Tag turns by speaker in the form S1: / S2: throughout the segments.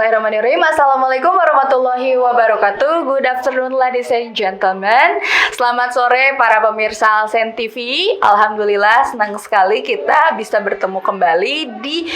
S1: Bismillahirrahmanirrahim. Assalamualaikum warahmatullahi wabarakatuh. Good afternoon ladies and gentlemen. Selamat sore para pemirsa Alsen TV. Alhamdulillah senang sekali kita bisa bertemu kembali di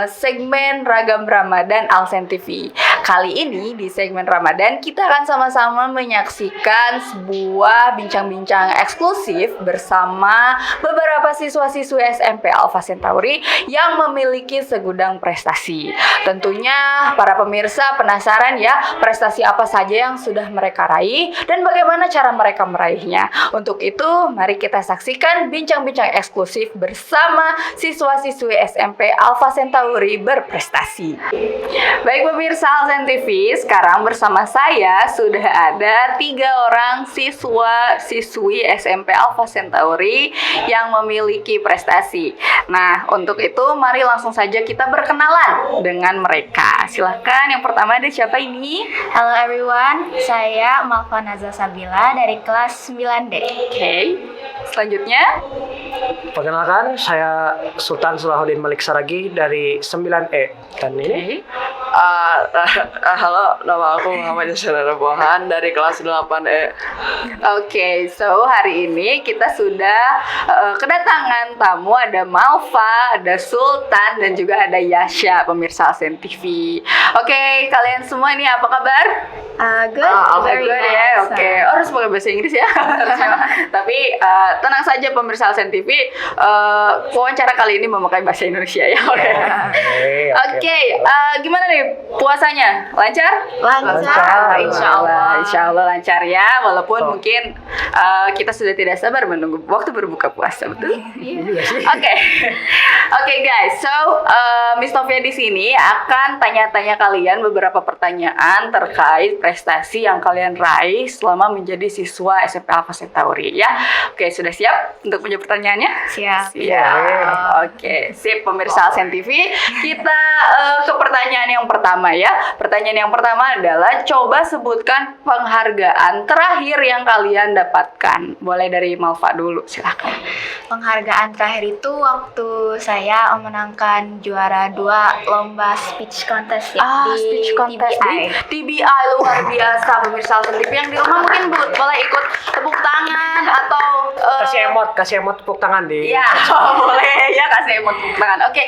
S1: segmen Ragam Ramadan Alsen TV. Kali ini di segmen Ramadan kita akan sama-sama menyaksikan sebuah bincang-bincang eksklusif bersama beberapa siswa-siswi SMP Alpha Centauri yang memiliki segudang prestasi. Tentunya para pemirsa penasaran ya, prestasi apa saja yang sudah mereka raih dan bagaimana cara mereka meraihnya. Untuk itu, mari kita saksikan bincang-bincang eksklusif bersama siswa-siswi SMP Alpha Centauri berprestasi. Baik pemirsa Alsen TV, sekarang bersama saya sudah ada 3 orang siswa-siswi SMP Alpha Centauri yang memiliki prestasi. Nah, untuk itu mari langsung saja kita berkenalan dengan mereka. Silahkan, yang pertama ada siapa ini?
S2: Halo everyone, saya Malva Naza Sabila dari kelas 9D.
S1: Oke, selanjutnya.
S3: Perkenalkan, saya Sultan Salahuddin Malik Saragi dari 9E. Dan ini
S4: halo, nama aku Muhammad Yasin Rabohan dari kelas 8E.
S1: Oke, so hari ini kita sudah kedatangan tamu, ada Malva, ada Sultan, dan juga ada Yasha, pemirsa Alsen TV. Oke, kalian semua ini apa kabar?
S2: Good, very
S1: Good
S2: nice.
S1: ya, oke. Oh, harus pakai bahasa Inggris ya. Tapi tenang saja pemirsa Alsen TV, wawancara kali ini memakai bahasa Indonesia ya. Oke, gimana nih puasanya? Lancar?
S2: Lancar,
S1: Insya Allah lancar ya. Walaupun mungkin kita sudah tidak sabar menunggu waktu berbuka puasa, betul? Oke guys, so Miss Novia di sini akan tanya-tanya kalian beberapa pertanyaan terkait prestasi yang kalian raih selama menjadi siswa SMP Alpha Centauri ya. Oke, sudah siap untuk menjawab pertanyaannya?
S2: Siap.
S1: Oke, sip pemirsa Alsen TV. Kita ke pertanyaan yang pertama ya. Pertanyaan yang pertama adalah coba sebutkan penghargaan terakhir yang kalian dapatkan. Boleh dari Malva dulu, silakan.
S2: Penghargaan terakhir itu waktu saya memenangkan juara 2 lomba speech contest ya, di
S1: Speech contest
S2: TBI.
S1: di TBI, luar biasa pemirsa Alsen TV. Yang di rumah mungkin boleh ikut tepuk tangan atau
S3: kasih emot tepuk tangan di.
S1: ya, boleh ya, kasih emot tepuk tangan. Oke.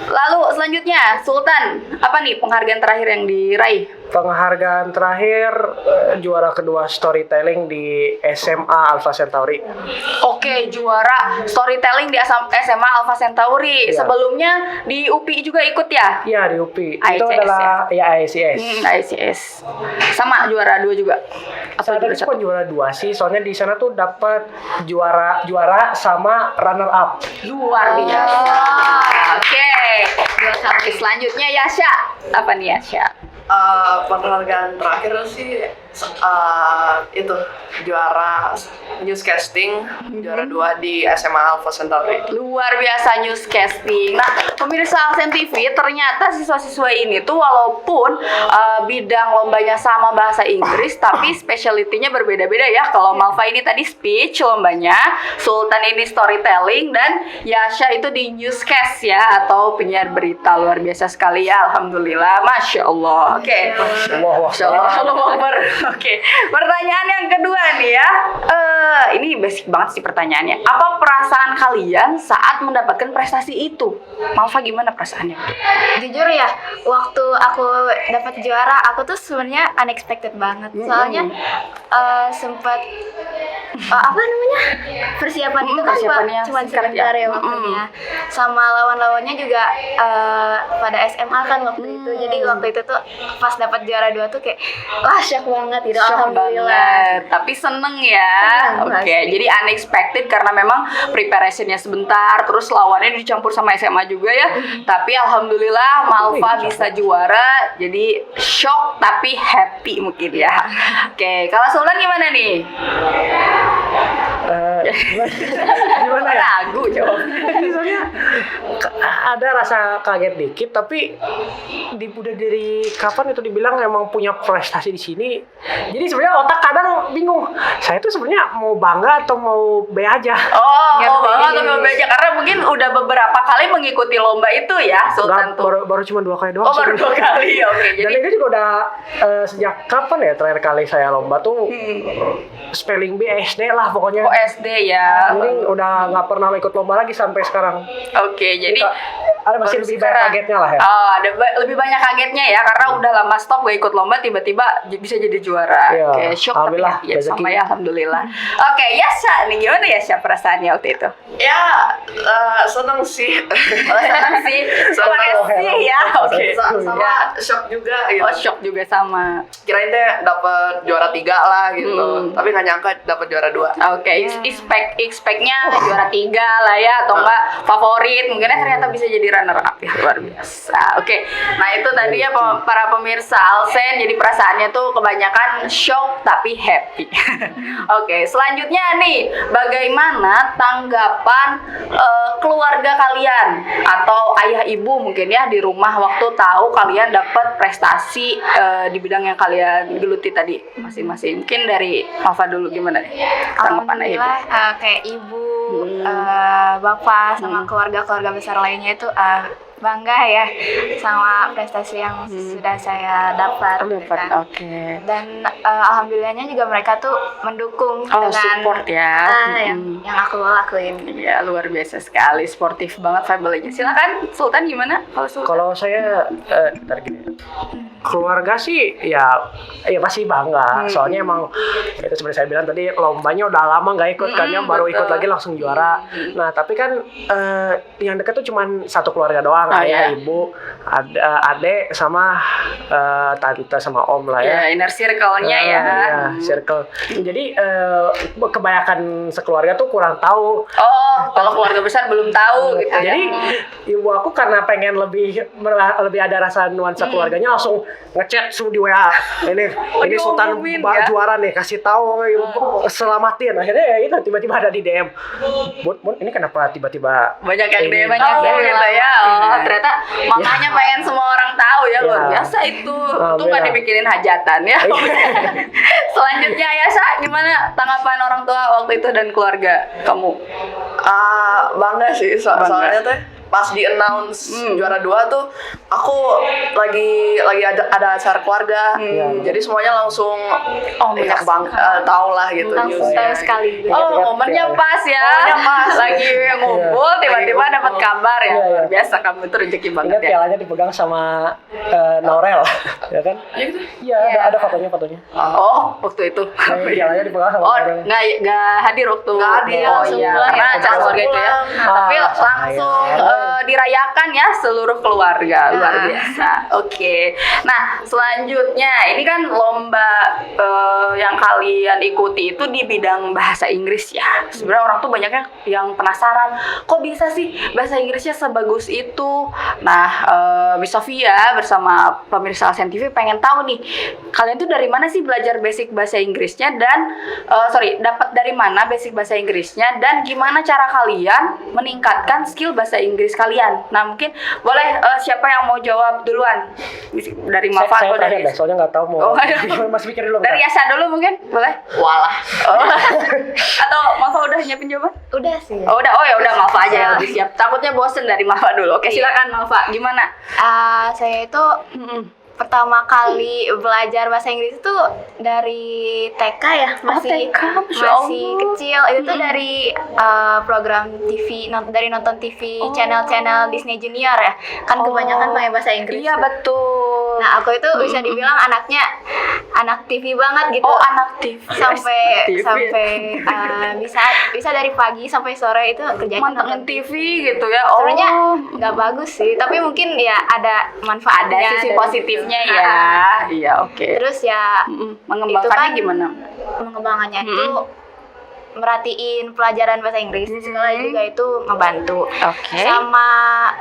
S1: Lalu selanjutnya Sultan, apa nih penghargaan terakhir yang diraih?
S3: Penghargaan terakhir juara kedua storytelling di SMA Alpha Centauri.
S1: Oke, juara storytelling di SMA Alpha Centauri.
S3: Ya.
S1: Sebelumnya di UPI juga ikut ya?
S3: Iya, di UPI. Itu
S1: ICS
S3: adalah ICS.
S1: ICS. Sama juara 2 juga.
S3: Saya
S1: Atau
S3: tadi cuma juara 2 sih, soalnya di sana tuh dapat juara sama runner up.
S1: luar biasa. Oke. Selanjutnya Yasha. Apa nih Yasha?
S4: Penghargaan terakhir sih itu juara newscasting juara 2 di SMA Alpha Centauri.
S1: Luar biasa newscasting. Nah, pemirsa Alsen TV, ternyata siswa-siswa ini tuh walaupun bidang lombanya sama bahasa Inggris, tapi specialty-nya berbeda-beda ya. Kalau Malva ini tadi speech lombanya, Sultan ini storytelling, dan Yasha itu di newscast ya, atau penyiar berita. Luar biasa sekali ya, alhamdulillah, masya Allah. Oke, masya Allah, Allahu Akbar. Oke, pertanyaan yang kedua nih ya. Ini basic banget sih pertanyaannya. Apa perasaan kalian saat mendapatkan prestasi itu? Malva, gimana perasaannya?
S2: Jujur ya, waktu aku dapat juara, aku tuh sebenarnya unexpected banget. Soalnya sempat apa namanya, persiapan itu kan
S1: persiapannya
S2: cuma
S1: singkat
S2: sebentar
S1: ya.
S2: ya waktunya. Sama lawan-lawannya juga pada SMA kan waktu itu. Jadi waktu itu tuh pas dapat juara 2 tuh kayak wah syok banget gitu.
S1: Shock
S2: Alhamdulillah.
S1: banget. Tapi seneng ya.
S2: Seneng,
S1: Oke,
S2: pasti.
S1: jadi unexpected karena memang preparationnya sebentar, terus lawannya dicampur sama SMA juga ya. Tapi alhamdulillah Malva bisa juara. Jadi shock tapi happy mungkin ya. Oke, kalau Sultan gimana nih?
S3: gimana ya?
S1: Ragu jawabnya.
S3: Soalnya ada rasa kaget dikit, tapi udah dari kapan itu dibilang emang punya prestasi di sini. Jadi sebenarnya otak kadang bingung. Saya tuh sebenarnya mau bangga atau mau B aja.
S1: Oh,
S2: Ngerti.
S1: mau banget atau beja karena mungkin udah beberapa kali mengikuti lomba itu ya, Sultan
S3: Nggak,
S1: tuh.
S3: baru cuma 2 kali doang.
S1: Oh, baru 2 kali. Oke,
S3: Dan
S1: jadi
S3: itu juga udah sejak kapan ya terakhir kali saya lomba tuh spelling bee SD lah pokoknya.
S1: SD ya.
S3: Jadi udah nggak pernah ikut lomba lagi sampai sekarang.
S1: Oke, jadi
S3: Ada masih
S1: baru
S3: lebih banyak
S1: sekarang.
S3: kagetnya lah ya.
S1: Oh, ada lebih banyak kagetnya ya karena udah lama stop gak ikut lomba tiba-tiba bisa jadi juara.
S3: Iya,
S1: Oke, shock tapi
S3: alhamdulillah,
S1: happy ya
S3: rezeki.
S1: sama ya alhamdulillah. Oke, Yasha nih gimana Yasha perasaannya waktu itu?
S4: Ya, seneng sih.
S1: Oh, senang sih. Sama sih ya. Oke.
S4: Sama shock juga gitu.
S1: Oh, shock juga sama.
S4: Kirain deh dapet juara 3 lah gitu. Tapi nggak nyangka dapet juara 2.
S1: Oke, expect-nya juara 3 lah ya atau enggak favorit mungkinnya ternyata bisa jadi runner up ya luar biasa. Oke, nah itu tadi ya para pemirsa Alsen jadi perasaannya tuh kebanyakan shock tapi happy. Oke, selanjutnya nih bagaimana tanggapan keluarga kalian atau ayah ibu mungkin ya di rumah waktu tahu kalian dapat prestasi di bidang yang kalian geluti tadi masing-masing. Mungkin dari Alfa dulu gimana nih tanggapan ayah ibu?
S2: Alhamdulillah kayak ibu, bapak sama keluarga-keluarga besar lainnya itu bangga ya sama prestasi yang sudah saya dapat. gitu kan.
S1: Oke.
S2: Dan alhamdulillahnya juga mereka tuh mendukung
S1: Oh,
S2: dengan
S1: support ya.
S2: yang aku lakuin.
S1: Ya luar biasa sekali, sportif banget family-nya. Silakan Sultan gimana? Kalau Sultan?
S3: Kalau saya bentar gini. Keluarga sih ya pasti bangga. Soalnya emang itu seperti saya bilang tadi lombanya udah lama nggak ikut kan ya, baru ikut
S1: betul.
S3: lagi langsung juara. Nah tapi kan yang dekat tuh cuman satu keluarga doang, ayah,
S1: ya.
S3: ibu, adek sama tante sama om lah ya.
S1: Ya inner circle-nya ya.
S3: Iya, circle. Jadi kebanyakan sekeluarga tuh kurang tahu.
S1: Oh, kalau keluarga besar belum tahu gitu
S3: Jadi
S1: ya.
S3: ibu aku karena pengen lebih ada rasa nuansa keluarganya langsung ngechat di WA. Ini Sultan
S1: diumumin ya?
S3: juara nih, kasih tahu selamatin. Akhirnya ya itu tiba-tiba ada di DM. Bun, ini kenapa tiba-tiba
S1: Banyak yang
S3: ini?
S1: DM kamu gitu ya. Oh, ternyata mamanya
S3: Ya.
S1: pengen semua orang tahu ya, luar
S3: Ya.
S1: biasa itu. Itu nggak
S3: Alhamdulillah.
S1: dibikinin hajatan ya. Selanjutnya Yasa, gimana tanggapan orang tua waktu itu dan keluarga kamu?
S4: Bangga sih
S1: Bangga.
S4: soalnya teh pas di announce juara 2 tuh aku lagi ada acara keluarga. Jadi semuanya langsung banyak tahu lah gitu.
S2: Langsung
S4: newsnya.
S2: tahu sekali.
S1: Oh, momennya pas ya.
S4: Momennya pas.
S1: Lagi ngumpul, tiba-tiba
S4: Lagi
S1: dapat
S4: ngumpul.
S1: kabar ya.
S3: Iya, iya.
S1: Luar biasa kamu itu rezeki banget
S3: Ingat
S1: ya.
S3: pialanya dipegang sama Norel, ya kan? Iya, ada fotonya.
S1: Oh, waktu itu.
S3: Pialanya dipegang sama
S1: Oh,
S3: Norel.
S1: nggak hadir waktu.
S4: Nggak hadir,
S1: Oh
S4: langsung
S1: iya,
S2: pulang
S1: karena
S2: ya.
S1: acara keluarga itu ya. Tapi
S3: Ah,
S1: langsung
S3: sayang.
S1: dirayakan ya seluruh keluarga, luar biasa. Oke. Nah, selanjutnya ini kan lomba yang kalian ikuti itu di bidang bahasa Inggris ya. Sebenarnya orang tuh banyaknya yang penasaran, kok bisa sih bahasa Inggrisnya sebagus itu? Nah, Miss Sofia bersama pemirsa Alsen TV pengen tahu nih, kalian tuh dari mana sih belajar basic bahasa Inggrisnya dan dapat dari mana basic bahasa Inggrisnya dan gimana cara kalian meningkatkan skill bahasa Inggris kalian? Nah, mungkin boleh siapa yang mau jawab duluan? Dari Mafa
S3: Saya
S1: atau
S3: terakhir
S1: dari
S3: deh, soalnya nggak tahu mau
S1: Oh, ayo.
S3: masih mikir dulu.
S1: dari
S3: bentar.
S1: Yasa dulu mungkin? Boleh?
S4: Walah.
S1: Oh. Atau Mafa udah nyiapin jawaban?
S2: Udah sih.
S1: Oh ya udah Mafa aja yang lebih siap. Takutnya bosen dari Mafa dulu. Oke, silakan Mafa. Gimana?
S2: Saya itu pertama kali belajar bahasa Inggris itu dari TK ya, masih
S1: TK, Masya Allah.
S2: kecil. Itu tuh dari program TV, dari nonton TV channel-channel Disney Junior ya. Kan kebanyakan pakai bahasa Inggris.
S1: Iya, betul.
S2: Nah, aku itu bisa dibilang anak TV banget gitu.
S1: Oh, anak TV.
S2: sampai
S1: TV.
S2: bisa dari pagi sampai sore itu kerjanya
S1: mantengin
S2: nonton
S1: TV gitu ya. Oh.
S2: Sebenarnya nggak bagus sih, tapi mungkin ya ada manfaatnya.
S1: ada sisi
S2: dari
S1: positifnya
S2: situ.
S1: ya. Iya, oke.
S2: Terus ya
S1: Mengembangkannya
S2: itu kan
S1: gimana?
S2: pengembangannya itu merhatiin pelajaran bahasa Inggris di sekolah juga itu ngebantu.
S1: Oke.
S2: Sama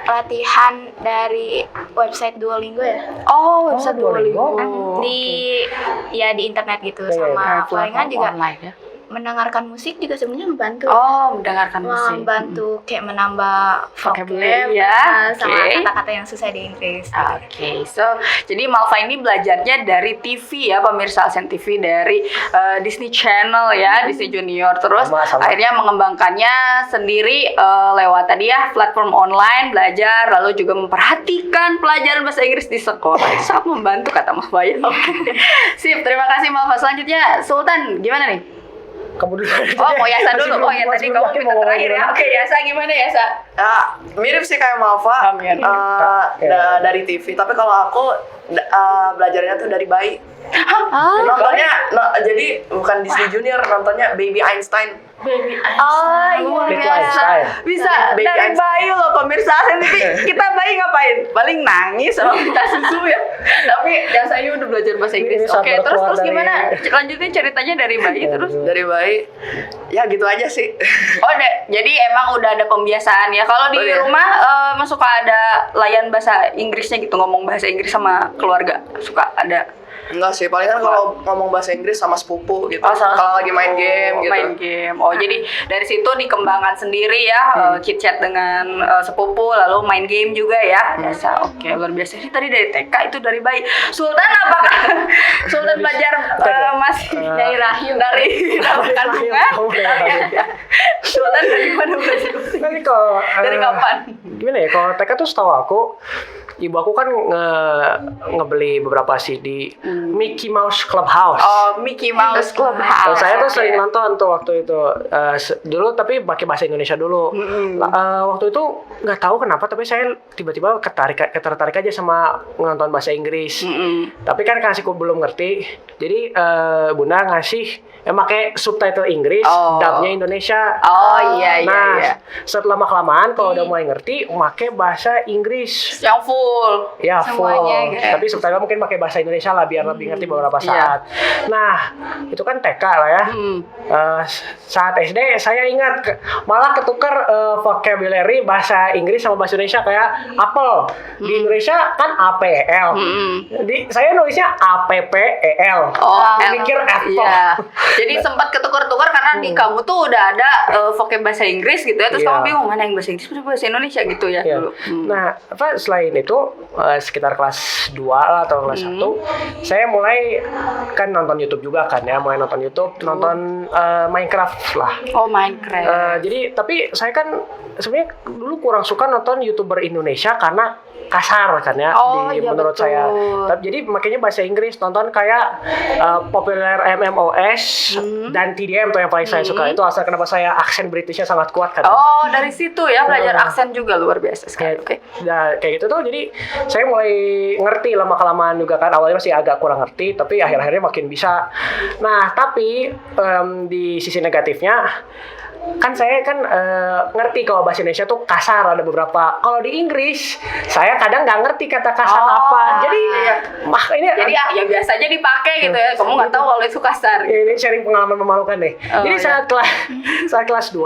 S2: latihan dari website Duolingo ya.
S1: Oh, website
S3: Duolingo.
S1: Duolingo.
S2: Di internet gitu
S3: Iya, iya,
S2: sama palingan juga
S1: online ya.
S2: mendengarkan musik juga sebenarnya membantu.
S1: Oh, mendengarkan musik.
S2: Membantu kayak menambah
S1: Vocabulary
S2: vocab
S1: ya.
S2: sama
S1: Oke.
S2: kata-kata yang susah di Inggris.
S1: Oke, so jadi Malva ini belajarnya dari TV ya, pemirsa Alsen TV dari Disney Channel ya, Disney Junior. Terus
S3: Sama-sama.
S1: akhirnya mengembangkannya sendiri lewat tadi ya platform online belajar, lalu juga memperhatikan pelajaran bahasa Inggris di sekolah. Itu sangat membantu kata Malva ya. Oke, sip. Terima kasih Malva. Selanjutnya Sultan, gimana nih?
S3: Kamu dulu.
S1: Oh, mau Yasa dulu. Oh ya, tadi kamu minta terakhir ya. Oke, Yasa gimana Yasa?
S4: Ya, mirip sih kayak Malva,
S1: Mirip.
S4: dari TV. Tapi kalau aku belajarnya tuh dari bayi.
S1: Ah,
S4: Nontonnya, jadi bukan Disney Junior, nontonnya Baby Einstein.
S1: oh luar
S3: Little
S1: biasa.
S3: Einstein.
S1: Bisa
S4: Baby
S1: dari
S4: Einstein.
S1: bayi loh pemirsa sendiri. Kita bayi ngapain? Paling nangis sama minta susu ya. Tapi Yasa ini udah belajar bahasa Inggris.
S3: Ini saat
S1: Oke,
S3: baru
S1: terus
S3: keluar dari-
S1: gimana? Lanjutin ceritanya dari bayi terus.
S4: Dari bayi, ya gitu aja sih.
S1: Oh, jadi emang udah ada pembiasaan ya. Kalau di
S4: Oh, iya.
S1: rumah emang suka ada layan bahasa Inggrisnya gitu, ngomong bahasa Inggris sama keluarga. Suka ada.
S4: Enggak sih, paling kan kalau ngomong bahasa Inggris sama sepupu gitu.
S1: Oh, sama
S4: Kalau lagi main game gitu.
S1: Main game. Oh, jadi dari situ dikembangkan sendiri ya, chit chat dengan sepupu, lalu main game juga ya. Biasa. Oke, luar biasa. Ini tadi dari TK, itu dari bayi. Sultan apakah Sultan belajar masih
S2: Dari rahim.
S1: dari kandungan?
S3: Kamu udah tahu.
S1: Sultan dari mana belajar?
S3: Nanti kalau
S1: Dari kapan?
S3: gimana ya, kalau TK tuh setahu aku, ibu aku kan ngebeli beberapa CD Mickey Mouse Clubhouse.
S1: Oh, Mickey Mouse Clubhouse.
S3: Kalau saya tuh
S1: Oke.
S3: sering nonton tuh waktu itu. Dulu tapi pakai bahasa Indonesia dulu. Waktu itu nggak tahu kenapa tapi saya tiba-tiba ketertarik aja sama nonton bahasa Inggris. Tapi kan kasih belum ngerti. Jadi Bunda ngasih pakai subtitle Inggris,
S1: Oh.
S3: dubnya Indonesia.
S1: Oh iya iya
S3: Nah,
S1: iya.
S3: setelah lama-kelamaan kalau udah mulai ngerti, pakai bahasa Inggris.
S1: Yang full.
S3: Ya, full.
S2: Semuanya, gitu.
S3: Tapi subtitle mungkin pakai bahasa Indonesia lah biar lebih ngerti beberapa
S1: Iya.
S3: saat. Nah, itu kan TK lah ya. Saat SD saya ingat malah ketukar vocabulary bahasa Inggris sama bahasa Indonesia kayak apel. Di Indonesia kan APL. Di saya nulisnya APPEL.
S1: Oh,
S3: mikir apple.
S1: Iya. Jadi sempat ketukar-tukar karena di kamu tuh udah ada vocab bahasa Inggris gitu ya. Terus
S3: Iya.
S1: kamu bingung mana yang bahasa Inggris, mana bahasa Indonesia gitu ya
S3: Ya.
S1: dulu.
S3: Nah, selain itu sekitar kelas 2 lah atau kelas 1, saya mulai kan nonton YouTube juga kan ya, mulai nonton YouTube, nonton Minecraft lah.
S1: Oh, Minecraft.
S3: Jadi tapi saya kan sebenarnya dulu kurang suka nonton YouTuber Indonesia karena kasar kan ya
S1: Oh, iya,
S3: menurut
S1: betul.
S3: saya. Jadi makanya bahasa Inggris nonton kayak populer MMOS dan TDM tuh yang paling saya suka. Itu asal kenapa saya aksen Britishnya sangat kuat kan.
S1: Oh, dari situ ya belajar aksen juga luar biasa sekali. Oke.
S3: Nah, kayak gitu tuh jadi saya mulai ngerti lama-kelamaan juga kan. Awalnya masih agak kurang ngerti tapi akhir-akhirnya makin bisa. Nah tapi di sisi negatifnya kan saya kan ngerti kalau bahasa Indonesia tuh kasar ada beberapa. Kalau di Inggris saya kadang nggak ngerti kata kasar apa. Jadi ini
S1: Jadi ya biasa aja dipakai gitu ya. Kamu nggak tahu kalau itu kasar.
S3: ini sharing pengalaman memalukan deh.
S1: Oh,
S3: Jadi
S1: iya.
S3: saat kelas 2,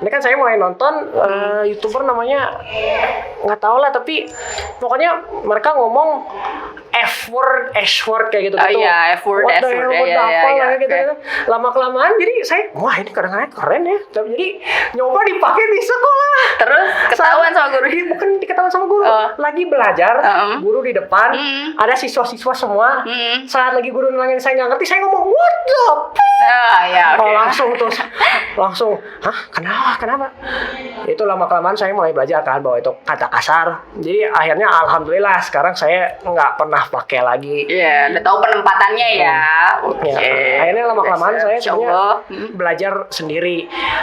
S3: ini kan saya mulai nonton YouTuber namanya nggak tahu lah tapi pokoknya mereka ngomong F-word kayak gitu.
S1: Oh iya, F-word,
S3: What the
S1: S-word,
S3: hell,
S1: ya,
S3: what the
S1: ya,
S3: apa
S1: ya,
S3: lah
S1: ya,
S3: gitu.
S1: oke.
S3: Lama-kelamaan jadi saya wah ini kadang-kadang keren ya. Jadi nyoba dipakai di sekolah.
S1: Terus ketahuan sama guru.
S3: Bukan diketahuan sama guru.
S1: Oh.
S3: Lagi belajar, guru di depan, ada siswa-siswa semua. Saat lagi guru nanya saya nggak ngerti, saya ngomong what the
S1: Ah, ya, oke.
S3: Oh langsung, hah kenapa? Itu lama-kelamaan saya mulai belajar kan bahwa itu kata kasar. Jadi akhirnya alhamdulillah sekarang saya nggak pernah pakai lagi.
S1: Iya, udah tahu penempatannya ya. Oke.
S3: Ya, akhirnya lama-kelamaan saya
S1: Insya
S3: sebenarnya
S1: Allah.
S3: belajar sendiri.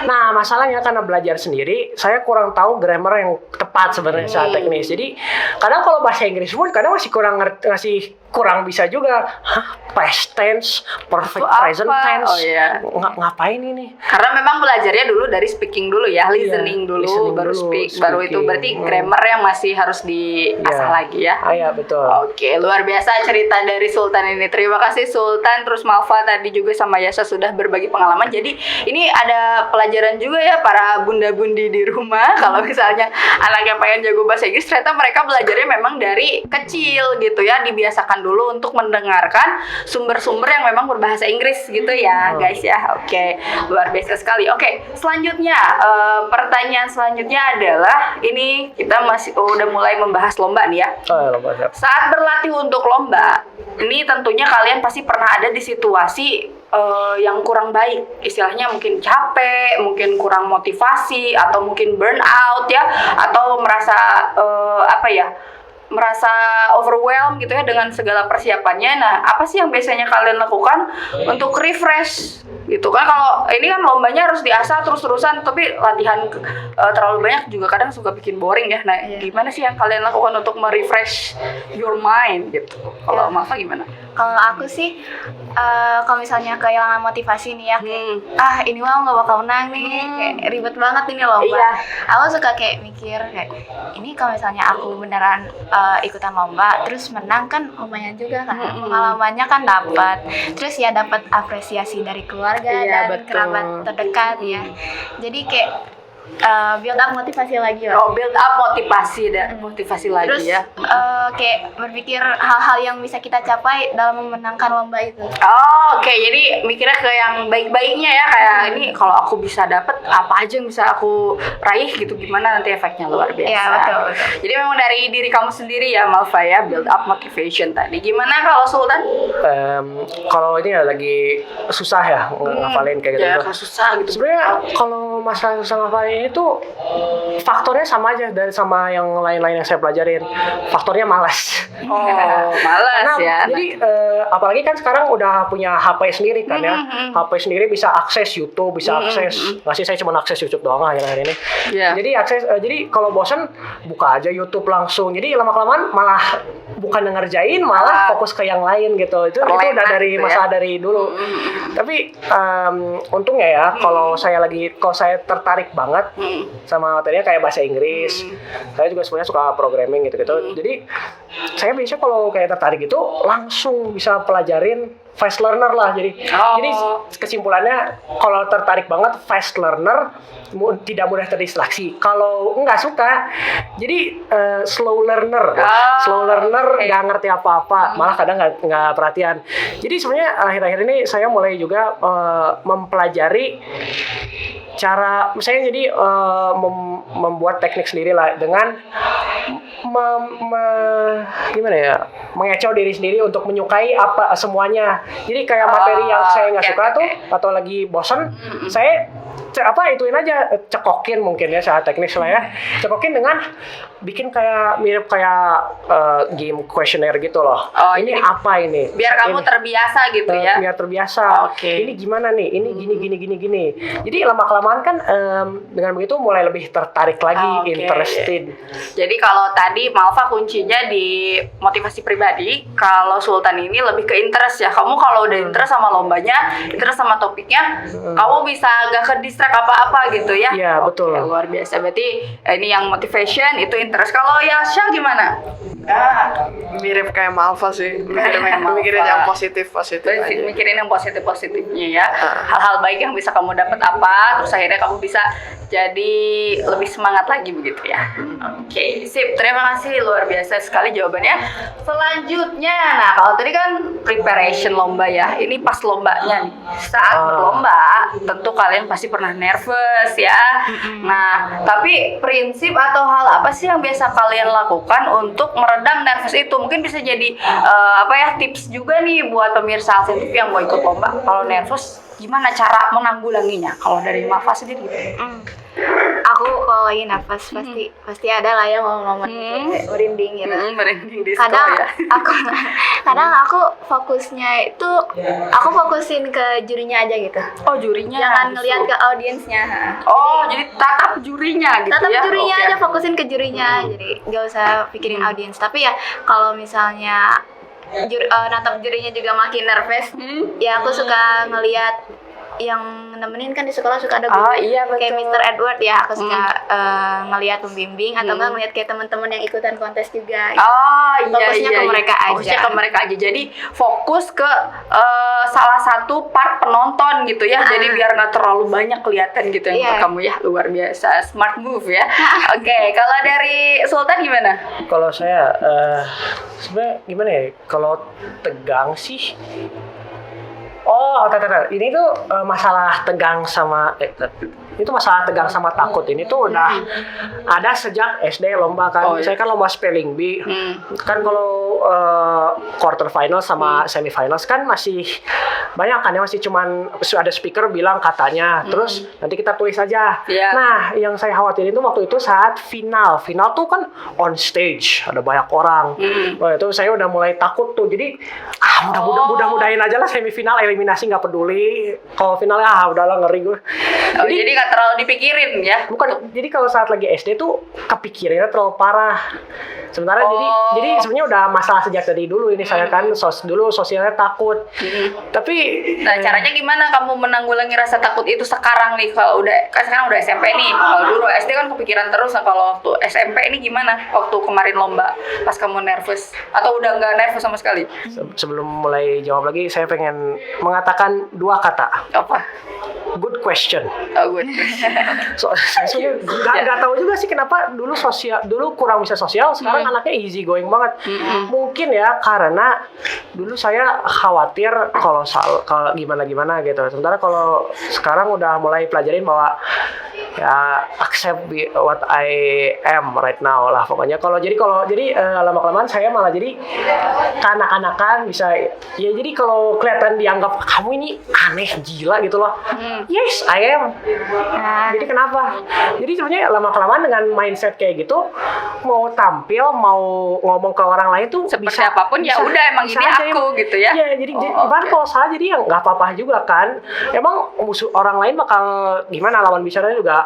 S3: Nah masalahnya karena belajar sendiri, saya kurang tahu grammar yang tepat sebenarnya secara teknis. Jadi kadang kalau bahasa Inggris pun kadang masih kurang bisa juga. Past tense, perfect
S1: Itu apa?
S3: present tense.
S1: Oh, iya.
S3: Ngapain ini?
S1: Karena memang belajarnya dulu dari speaking dulu ya, listening dulu,
S3: listening
S1: baru
S3: dulu,
S1: baru itu
S3: speaking.
S1: berarti grammar yang masih harus diasah
S3: Iya.
S1: lagi ya.
S3: Ah, ya betul.
S1: Oke, luar biasa cerita dari Sultan ini. Terima kasih Sultan, terus Malva tadi juga sama Yasa sudah berbagi pengalaman. Jadi ini ada pelajaran juga ya para bunda-bundi di rumah. Kalau misalnya anaknya pengen jago bahasa Inggris, ternyata mereka belajarnya memang dari kecil gitu ya, dibiasakan tahan dulu untuk mendengarkan sumber-sumber yang memang berbahasa Inggris gitu ya guys ya. Oke, luar biasa sekali. Oke, selanjutnya pertanyaan selanjutnya adalah ini kita masih udah mulai membahas lomba nih ya.
S3: Lomba siap.
S1: Saat berlatih untuk lomba, ini tentunya kalian pasti pernah ada di situasi yang kurang baik, istilahnya mungkin capek, mungkin kurang motivasi, atau mungkin burnout ya, atau merasa merasa overwhelmed gitu ya dengan segala persiapannya. Nah, apa sih yang biasanya kalian lakukan untuk refresh gitu kan? Kalau ini kan lombanya harus diasah terus-terusan, tapi latihan terlalu banyak juga kadang suka bikin boring ya. Nah, gimana sih yang kalian lakukan untuk merefresh your mind gitu? Kalau Malva gimana?
S2: Kalau aku sih, kalau misalnya kehilangan motivasi nih ya, kayak, ini mah nggak bakal menang nih, kayak ribet banget ini lomba.
S1: Iya.
S2: Aku suka kayak mikir, kayak, ini kalau misalnya aku beneran ikutan lomba, terus menang kan lumayan juga kan, pengalamannya kan dapat, terus ya dapat apresiasi dari keluarga dan kerabat terdekat ya. Jadi kayak build up motivasi lagi lah.
S1: Oh, build up motivasi dan motivasi lagi.
S2: Terus,
S1: ya.
S2: Kayak berpikir hal-hal yang bisa kita capai dalam memenangkan lomba itu.
S1: Oh, oke. Jadi mikirnya ke yang baik-baiknya ya, kayak ini kalau aku bisa dapet apa aja yang bisa aku raih gitu, gimana nanti efeknya luar biasa.
S2: Iya, betul.
S1: Jadi memang dari diri kamu sendiri ya, Malva ya, build up motivation tadi. Gimana kalau Sultan?
S3: Kalau ini ya lagi susah ya ngafalin kayak gitu.
S1: Ya, susah gitu.
S3: Sebenarnya kalau masalah susah ngafalin itu faktornya sama aja dari sama yang lain-lain yang saya pelajarin. Faktornya malas.
S1: Oh, malas ya.
S3: Jadi apalagi kan sekarang udah punya HP sendiri kan ya. HP sendiri bisa akses YouTube, bisa akses. Nggak sih, saya cuma akses YouTube doang akhir-akhir ini.
S1: Yeah.
S3: Jadi jadi kalau bosan buka aja YouTube langsung. Jadi lama-kelamaan malah bukan ngerjain, malah fokus ke yang lain gitu. Itu udah dari
S1: gitu
S3: masa
S1: ya?
S3: dari dulu. Tapi untungnya ya kalau saya tertarik banget sama materinya kayak bahasa Inggris. Saya juga sebenarnya suka programming gitu-gitu. Jadi saya biasanya kalau kayak tertarik itu langsung bisa pelajarin fast learner lah. Jadi kesimpulannya kalau tertarik banget fast learner tidak mudah terdistraksi. Kalau nggak suka jadi slow learner. Slow learner nggak ngerti apa-apa, malah kadang nggak perhatian. Jadi sebenarnya akhir-akhir ini saya mulai juga mempelajari cara, misalnya jadi membuat teknik sendiri lah dengan gimana ya, mengecoh diri sendiri untuk menyukai apa semuanya. Jadi kayak materi yang saya nggak suka tuh atau lagi bosan, saya ituin aja, cekokin mungkin ya secara teknis lah ya, cekokin dengan bikin kayak mirip kayak game questionnaire gitu loh. Ini apa ini?
S1: Biar kamu terbiasa gitu ya.
S3: Biar terbiasa.
S1: Oke.
S3: Ini gimana nih? Ini gini. Jadi lama-kelamaan kan dengan begitu mulai lebih tertarik lagi, interested.
S1: Jadi kalau tadi Malva kuncinya di motivasi pribadi, kalau Sultan ini lebih ke interest ya. Kamu kalau udah interest sama lombanya, interest sama topiknya, kamu bisa gak ke distract apa-apa gitu ya.
S3: Iya, betul.
S1: Luar biasa. Berarti ini yang motivation, itu interest. Kalau Yasha gimana?
S4: Mirip kayak Malva sih. Mikirin yang positif aja.
S1: Mikirin yang positifnya ya. Hal-hal baik yang bisa kamu dapat apa, terus akhirnya kamu bisa jadi lebih semangat lagi begitu ya. Oke, sip. Terima kasih, luar biasa sekali jawabannya. Selanjutnya, nah kalau tadi kan preparation lomba ya, ini pas lombanya nih. Saat berlomba, tentu kalian pasti pernah nervous ya. Nah, tapi prinsip atau hal apa sih yang biasa kalian lakukan untuk meredam nervous itu? Mungkin bisa jadi tips juga nih buat pemirsa Alsen TV yang mau ikut lomba. Kalau nervous, gimana cara menanggulanginya? Kalau dari Malva sendiri gitu.
S2: Aku kalau lagi nafas pasti ada lah ya momen merinding gitu.
S1: Merinding di
S2: Kadang aku fokusnya itu aku fokusin ke jurinya aja gitu.
S1: Oh, jurinya.
S2: Jangan ngelihat ke audiensnya.
S1: Oh, jadi tatap jurinya gitu
S2: Tatap
S1: ya.
S2: jurinya aja, fokusin ke jurinya. Jadi nggak usah pikirin audiens. Tapi ya kalau misalnya natap jurinya juga makin nervous, ya aku suka ngelihat yang nemenin kan di sekolah suka ada
S1: Oh,
S2: guru
S1: iya, betul.
S2: kayak Mr. Edward ya, aku suka ngelihat pembimbing atau nggak ngelihat kayak teman-teman yang ikutan kontes juga.
S1: Oh iya,
S2: Fokusnya
S1: iya,
S2: ke
S1: iya.
S2: mereka aja.
S1: Fokusnya ke mereka aja. Jadi fokus ke salah satu part penonton gitu ya. Jadi biar nggak terlalu banyak kelihatan gitu yang
S2: Iya.
S1: untuk kamu ya. Luar biasa, smart move ya. Oke, kalau dari Sultan gimana?
S3: Kalau saya sebenarnya gimana ya? Kalau tegang sih. Oh, ini tuh masalah tegang sama itu masalah tegang sama takut ini tuh udah ada sejak SD lomba kan.
S1: Oh, iya.
S3: Saya kan lomba spelling bee. Kan kalau quarter final sama semifinals kan masih banyak kan ya, masih cuman ada speaker bilang katanya. Terus nanti kita tulis aja.
S1: Iya.
S3: Nah, yang saya khawatirin itu waktu itu saat final. Final tuh kan on stage, ada banyak orang. Wah, itu saya udah mulai takut tuh. Jadi mudah-mudahin aja lah semifinal eliminasi, nggak peduli. Kalau finalnya udahlah ngeri gue.
S1: Oh, jadi nggak terlalu dipikirin ya?
S3: Bukan, jadi kalau saat lagi SD tuh kepikirannya terlalu parah. Sementara jadi sebenarnya udah masalah sejak dari dulu ini saya kan dulu sosialnya takut. Tapi
S1: Nah, caranya gimana kamu menanggulangi rasa takut itu sekarang nih? Kalau kan sekarang udah SMP nih. Kalau dulu SD kan kepikiran terus. Nah, kalau waktu SMP ini gimana? Waktu kemarin lomba, pas kamu nervous atau udah nggak nervous sama sekali?
S3: sebelum mulai jawab lagi, saya pengen mengatakan dua kata.
S1: Apa?
S3: Good question.
S1: Oh, good.
S3: Saya sebenarnya nggak tahu juga sih kenapa dulu kurang bisa sosial, sekarang anaknya easy going banget. Mungkin ya karena dulu saya khawatir kalau gimana gitu. Sementara kalau sekarang udah mulai pelajarin bahwa ya accept what I am right now lah pokoknya. Kalau lama-kelamaan saya malah jadi kanak-kanakan bisa ya, jadi kalau kelihatan dianggap kamu ini aneh gila gitu loh. Yes, I am. Jadi kenapa? Jadi sebenarnya lama-kelamaan dengan mindset kayak gitu, mau tampil, mau ngomong ke orang lain tuh
S1: Seperti apapun ya udah emang ini
S3: aja
S1: aku gitu ya.
S3: Iya, jadi bahkan kalau salah jadi ya nggak apa-apa juga kan. Emang musuh orang lain bakal gimana, lawan bicaranya juga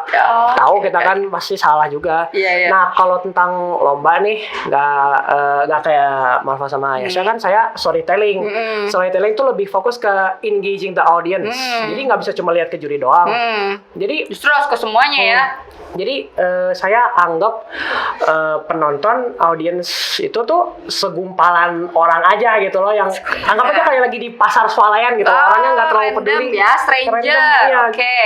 S3: tahu kita kan pasti salah juga.
S1: Iya.
S3: Nah, kalau tentang lomba nih nggak kayak Marva sama Yasha kan saya storytelling. Storytelling tuh lebih fokus ke engaging the audience. Jadi nggak bisa cuma lihat ke juri doang. Jadi
S1: Justru harus ke semuanya ya.
S3: Jadi saya anggap penonton, audiens itu tuh segumpalan orang aja gitu loh, yang anggap aja kayak lagi di pasar swalayan gitu. Orangnya nggak terlalu
S1: random
S3: peduli.
S1: ya, stranger.
S3: Random, iya.
S1: Oke.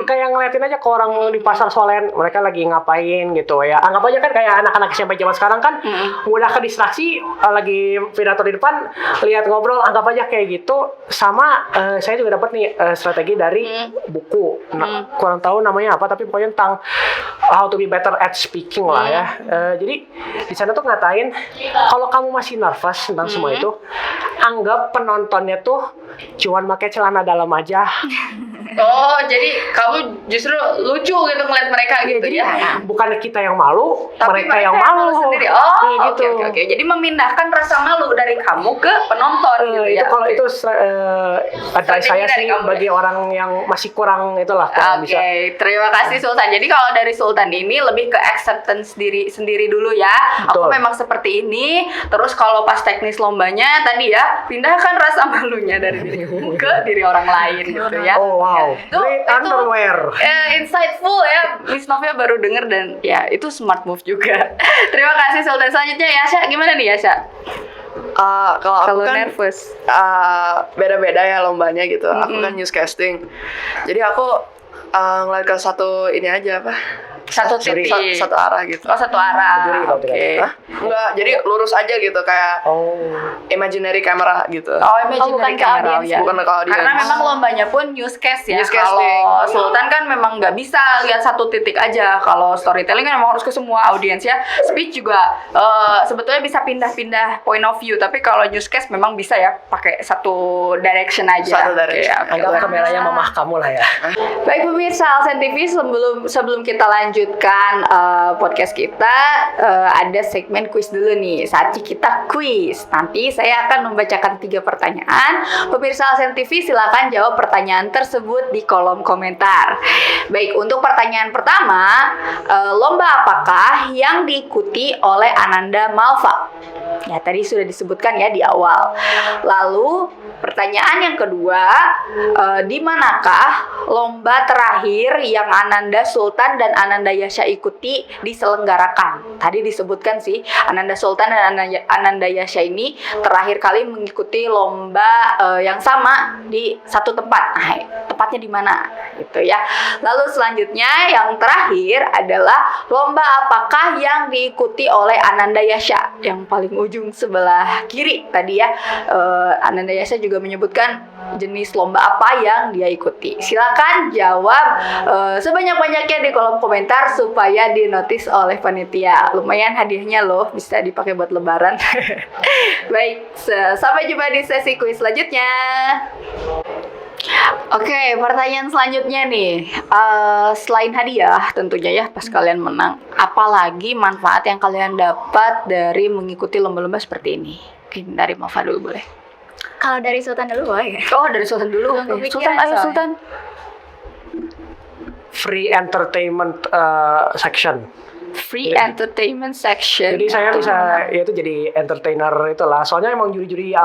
S3: Kayak ngeliatin aja ke orang di pasar swalayan, mereka lagi ngapain gitu ya. Anggap aja kan kayak anak-anak SMP zaman sekarang kan mudah ke distraksi, lagi pidato di depan, lihat ngobrol, anggap aja kayak gitu. Sama saya juga dapat nih strategi dari buku. Nah, kurang tahu namanya apa, tapi pokoknya tentang how to be better at speaking lah ya. Jadi di sana tuh ngatain kalau kamu masih nervous tentang semua itu, anggap penontonnya tuh cuman pakai celana dalam aja.
S1: Oh, jadi kamu justru lucu gitu ngeliat mereka gitu
S3: Jadi
S1: ya.
S3: bukan kita yang malu,
S1: Tapi
S3: mereka yang malu
S1: sendiri. Oh,
S3: Kayak
S1: oke oke. Jadi memindahkan rasa malu dari kamu ke penonton gitu
S3: itu
S1: ya.
S3: kalau
S1: Oke.
S3: itu advice
S1: Strategi
S3: saya
S1: dari
S3: sih
S1: kamu ya?
S3: bagi orang yang masih kurang itulah, kurang
S1: Oke,
S3: bisa.
S1: terima kasih Sultan. Jadi kalau dari Sultan ini lebih ke acceptance diri sendiri dulu ya. Aku
S3: Betul.
S1: memang seperti ini. Terus kalau pas teknis lombanya tadi ya, pindahkan rasa malunya dari diriku ke diri orang lain gitu ya.
S3: Oh wow,
S1: Itu-
S3: great
S1: itu-
S3: underwear.
S1: Insightful ya, Miss Novia baru denger dan ya itu smart move juga. Terima kasih Sultan. Selanjutnya Yasha, gimana nih Yasha?
S4: Kalau aku
S1: Kalau
S4: kan
S1: nervous.
S4: beda-beda ya lombanya gitu. Aku kan newscasting. Jadi aku ngeliat ke satu ini aja apa?
S1: Satu titik.
S4: Satu arah gitu.
S1: Oh, satu arah.
S3: Juri kalau
S1: Oke.
S3: tidak.
S4: Hah? Enggak, jadi lurus aja gitu kayak
S3: Oh,
S4: imaginary camera gitu.
S1: Oh, imaginary
S2: bukan ke
S1: camera,
S2: audience.
S1: ya.
S4: Bukan ke audience.
S1: Karena memang lombanya pun newscast ya.
S4: Newscasting.
S1: Kalau Sultan kan memang nggak bisa lihat satu titik aja. Kalau storytelling kan memang harus ke semua audiens ya. Speech juga sebetulnya bisa pindah-pindah point of view. Tapi kalau newscast memang bisa ya pakai satu direction aja.
S4: Satu direction.
S1: Oke,
S3: anggap kameranya mamah kamu lah ya.
S1: Baik pemirsa Alsen TV, sebelum kita lanjut melanjutkan podcast kita, ada segmen kuis dulu nih. Saatnya kita kuis. Nanti saya akan membacakan 3 pertanyaan. Pemirsa Alsen TV silakan jawab pertanyaan tersebut di kolom komentar. Baik, untuk pertanyaan pertama, lomba apakah yang diikuti oleh Ananda Malva? Ya, tadi sudah disebutkan ya di awal. Lalu pertanyaan yang kedua, di manakah lomba terakhir yang Ananda Sultan dan Ananda Yasha ikuti diselenggarakan? Tadi disebutkan sih, Ananda Sultan dan Ananda Yasha ini terakhir kali mengikuti lomba yang sama di satu tempat. Nah, tepatnya di mana? Gitu ya. Lalu selanjutnya yang terakhir adalah lomba apakah yang diikuti oleh Ananda Yasha? Yang paling ujung sebelah kiri tadi ya. Ananda Yasha juga menyebutkan jenis lomba apa yang dia ikuti. Silakan jawab sebanyak-banyaknya di kolom komentar supaya dinotis oleh panitia. Lumayan hadiahnya loh, bisa dipakai buat lebaran. Baik, sampai jumpa di sesi kuis selanjutnya. Oke, pertanyaan selanjutnya nih. Selain hadiah tentunya ya pas kalian menang, apalagi manfaat yang kalian dapat dari mengikuti lomba-lomba seperti ini? Mungkin dari Malva dulu boleh.
S2: Kalau dari Sultan dulu boleh.
S1: Oh, dari Sultan dulu.
S2: Belum
S1: Oke.
S2: kepikiran
S1: Sultan, ayo
S2: soalnya.
S1: Sultan.
S3: Free entertainment section.
S1: Free entertainment section.
S3: Jadi saya bisa ya itu jadi entertainer itulah. Soalnya emang juri-juri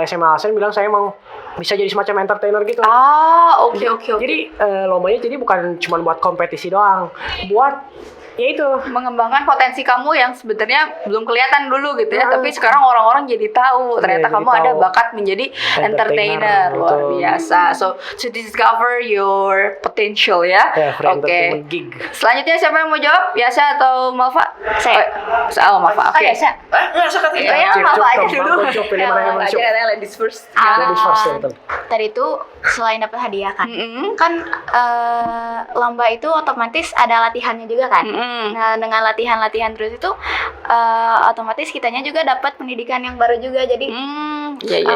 S3: SMA Alsen bilang saya emang bisa jadi semacam entertainer gitu.
S1: Oke.
S3: Jadi lombanya jadi bukan cuma buat kompetisi doang, buat ya itu
S1: mengembangkan potensi kamu yang sebenarnya belum kelihatan dulu gitu ya, tapi sekarang orang-orang jadi tahu ternyata
S3: jadi
S1: kamu ada
S3: tahu.
S1: bakat menjadi entertainer. Luar
S3: betul.
S1: biasa. So to discover your potential ya.
S3: free
S1: Oke.
S3: entertainment gig.
S1: Selanjutnya siapa yang mau jawab? Yasha atau Malva?
S2: Saya.
S1: Malva. Oke.
S2: Yasha.
S4: Nggak suka
S1: Iya,
S4: tidak.
S3: Cip,
S1: Malva aja
S3: cip,
S1: dulu.
S3: Malva, cip, pilih mana yang
S1: Malva
S3: masuk.
S1: aja, katanya ladies first.
S3: Ladies first ya, betul.
S2: Tadi itu selain dapat hadiah kan,
S1: Mm-mm.
S2: kan lomba itu otomatis ada latihannya juga kan.
S1: Mm-mm.
S2: Nah, dengan latihan terus itu otomatis kitanya juga dapat pendidikan yang baru juga. Jadi
S1: Iya.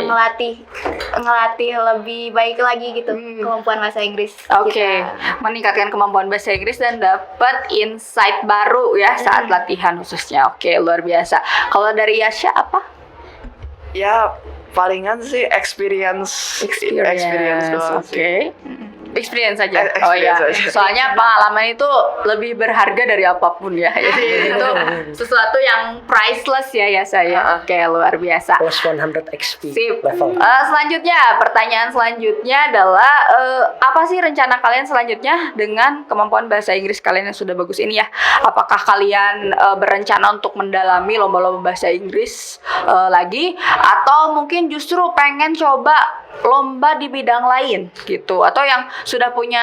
S2: ngelatih lebih baik lagi gitu kemampuan bahasa Inggris
S1: Oke,
S2: kita.
S1: meningkatkan kemampuan bahasa Inggris dan dapat insight baru ya saat latihan khususnya. Oke, luar biasa. Kalau dari Yasha apa?
S4: Ya palingan sih experience doang sih.
S1: Oke. Experience saja.
S4: Experience
S1: Oh iya.
S4: aja.
S1: Soalnya pengalaman itu lebih berharga dari apapun ya. Jadi itu sesuatu yang priceless ya saya. Oke, luar biasa.
S3: Plus 100 XP
S1: Sip.
S3: level.
S1: Selanjutnya, pertanyaan selanjutnya adalah apa sih rencana kalian selanjutnya dengan kemampuan bahasa Inggris kalian yang sudah bagus ini ya? Apakah kalian berencana untuk mendalami lomba-lomba bahasa Inggris lagi, atau mungkin justru pengen coba lomba di bidang lain gitu, atau yang sudah punya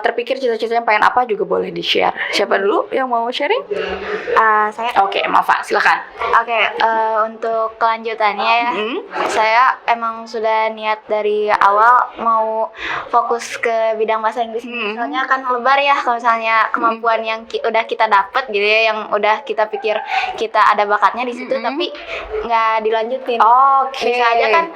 S1: terpikir cita-citanya pengen apa juga boleh di-share. Siapa dulu yang mau sharing?
S2: Saya
S1: Oke, Malva, silakan.
S2: Oke, untuk kelanjutannya ya, saya emang sudah niat dari awal mau fokus ke bidang bahasa Inggris. Soalnya kan lebar ya kalau misalnya kemampuan yang udah kita dapat gitu ya, yang udah kita pikir kita ada bakatnya di situ, tapi nggak dilanjutin.
S1: Oke.
S2: Bisa aja kan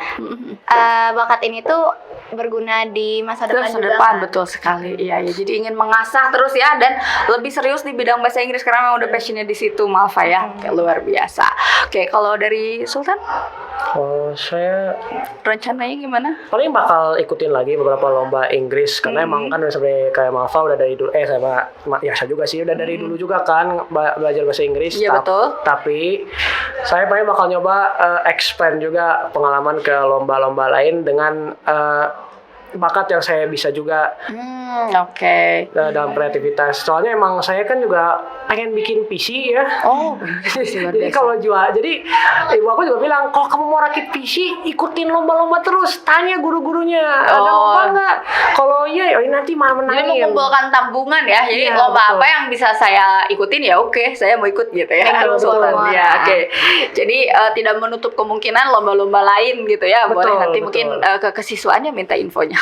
S2: bakat ini tuh berguna di masa depan
S1: Masa
S2: juga.
S1: depan,
S2: kan.
S1: betul sekali. Iya, ya. Jadi ingin mengasah terus ya, dan lebih serius di bidang bahasa Inggris karena memang udah passionnya di situ, Malva ya. Oke, luar biasa. Oke, kalau dari Sultan,
S3: Saya
S1: rencananya gimana?
S3: paling bakal ikutin lagi beberapa lomba Inggris karena emang kan sebenarnya kayak Malva udah dari dulu sama Yasha juga sih udah dari dulu juga kan belajar bahasa Inggris.
S1: Iya, betul.
S3: Tapi saya paling bakal nyoba expand juga pengalaman ke lomba-lomba lain dengan bakat yang saya bisa juga
S1: Oke.
S3: dalam kreativitas. Soalnya emang saya kan juga pengen bikin PC ya.
S1: Oh,
S3: Jadi kalau jual, jadi ibu aku juga bilang, kalau kamu mau rakit PC, ikutin lomba-lomba terus, tanya guru-gurunya, ada lomba nggak? Kalau iya, nanti malah
S1: jadi
S3: menangin.
S1: mengumpulkan tabungan ya. Jadi
S3: Iya,
S1: lomba
S3: betul.
S1: apa yang bisa saya ikutin ya oke, saya mau ikut gitu ya.
S2: Betul,
S1: Sultan.
S2: betul.
S1: Ya, oke. Jadi tidak menutup kemungkinan lomba-lomba lain gitu ya. Boleh
S3: Betul,
S1: nanti
S3: betul.
S1: mungkin ke kesiswaannya minta infonya.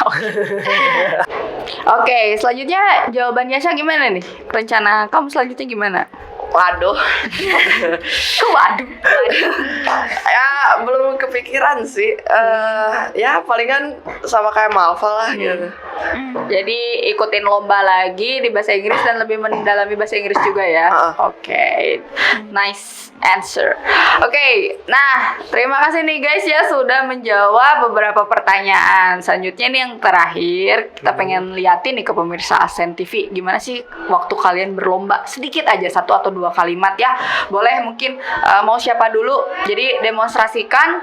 S1: Oke, selanjutnya jawaban Yasha gimana nih? Rencana kamu selanjutnya gimana?
S4: Waduh.
S1: Waduh.
S4: Ya belum kepikiran sih. Ya palingan sama kayak Malva lah gitu.
S1: Jadi ikutin lomba lagi di bahasa Inggris dan lebih mendalami bahasa Inggris juga ya. Oke. Nice answer. Oke, nah terima kasih nih guys ya sudah menjawab beberapa pertanyaan. Selanjutnya nih yang terakhir kita pengen liatin nih ke pemirsa Asen TV gimana sih waktu kalian berlomba, sedikit aja 1 atau 2 kalimat ya. Boleh mungkin mau siapa dulu? Jadi demonstrasikan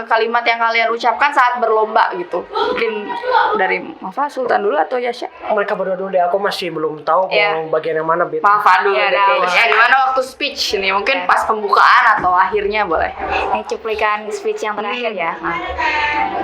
S1: kalimat yang kalian ucapkan saat berlomba gitu. Mungkin dari Mafa, Sultan dulu atau Yasha?
S3: Mereka berdua dulu deh, aku masih belum tahu mau bagian yang mana.
S1: Mafa dulu deh kayaknya. Gimana waktu speech nih? Mungkin pas pembukaan atau akhirnya boleh.
S2: Ini cuplikan speech yang terakhir ya.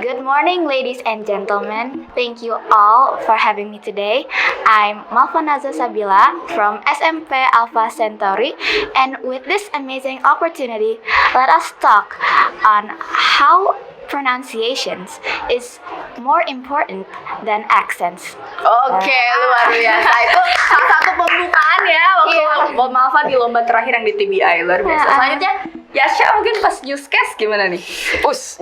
S2: Good morning, ladies and gentlemen. Thank you all for having me today. I'm Malfa Naza Sabila from SMP Alpha Centauri, and with this amazing opportunity, let us talk on how pronunciations is more important than accents.
S1: Oke, luar biasa. Itu salah satu pembukaan ya waktu Malfa di lomba terakhir yang di TBI, luar biasa. Selanjutnya Yasha mungkin pas newscast gimana nih?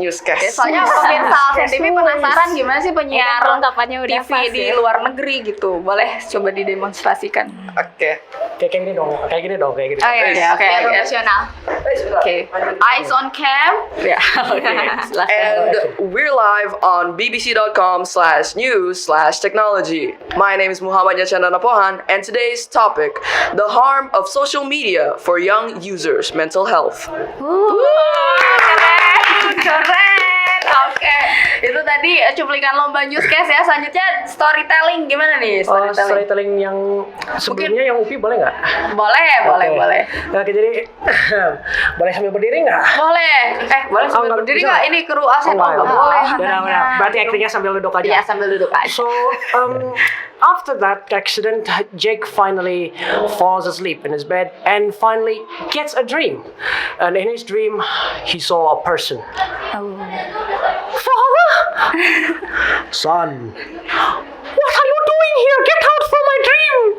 S4: Newscast.
S1: Soalnya pemirsa Alsen TV penasaran gimana sih penyiar
S2: Perlengkapannya udah
S1: TV
S2: pas
S1: di
S2: ya.
S1: luar negeri gitu. Boleh coba didemonstrasikan.
S4: Oke.
S3: Kayak gini dong, kayak gini.
S1: Oh iya, oke.
S2: Profesional.
S1: Oke. Eyes on cam. Ya, oke.
S4: And we're live on bbc.com/news/technology. My name is Muhammad Yachandana Pohan, and today's topic, the harm of social media for young users' mental health.
S1: Keren. Oke. Itu tadi cuplikan lomba newscast ya. Selanjutnya storytelling gimana nih?
S3: Storytelling yang sebelumnya yang Upi boleh nggak?
S1: Boleh.
S3: Oke, jadi boleh sambil berdiri nggak?
S1: Boleh. Boleh sambil
S3: nggak
S1: berdiri
S3: bisa.
S1: nggak? Ini kru Asen
S3: Nggak
S1: boleh.
S3: Ya, berarti actingnya sambil duduk aja.
S1: Iya, sambil duduk aja.
S3: So, after that accident, Jake finally falls asleep in his bed and finally gets a dream. And in his dream, he saw a person. Father! Son, what are you doing here? Get out from my dream!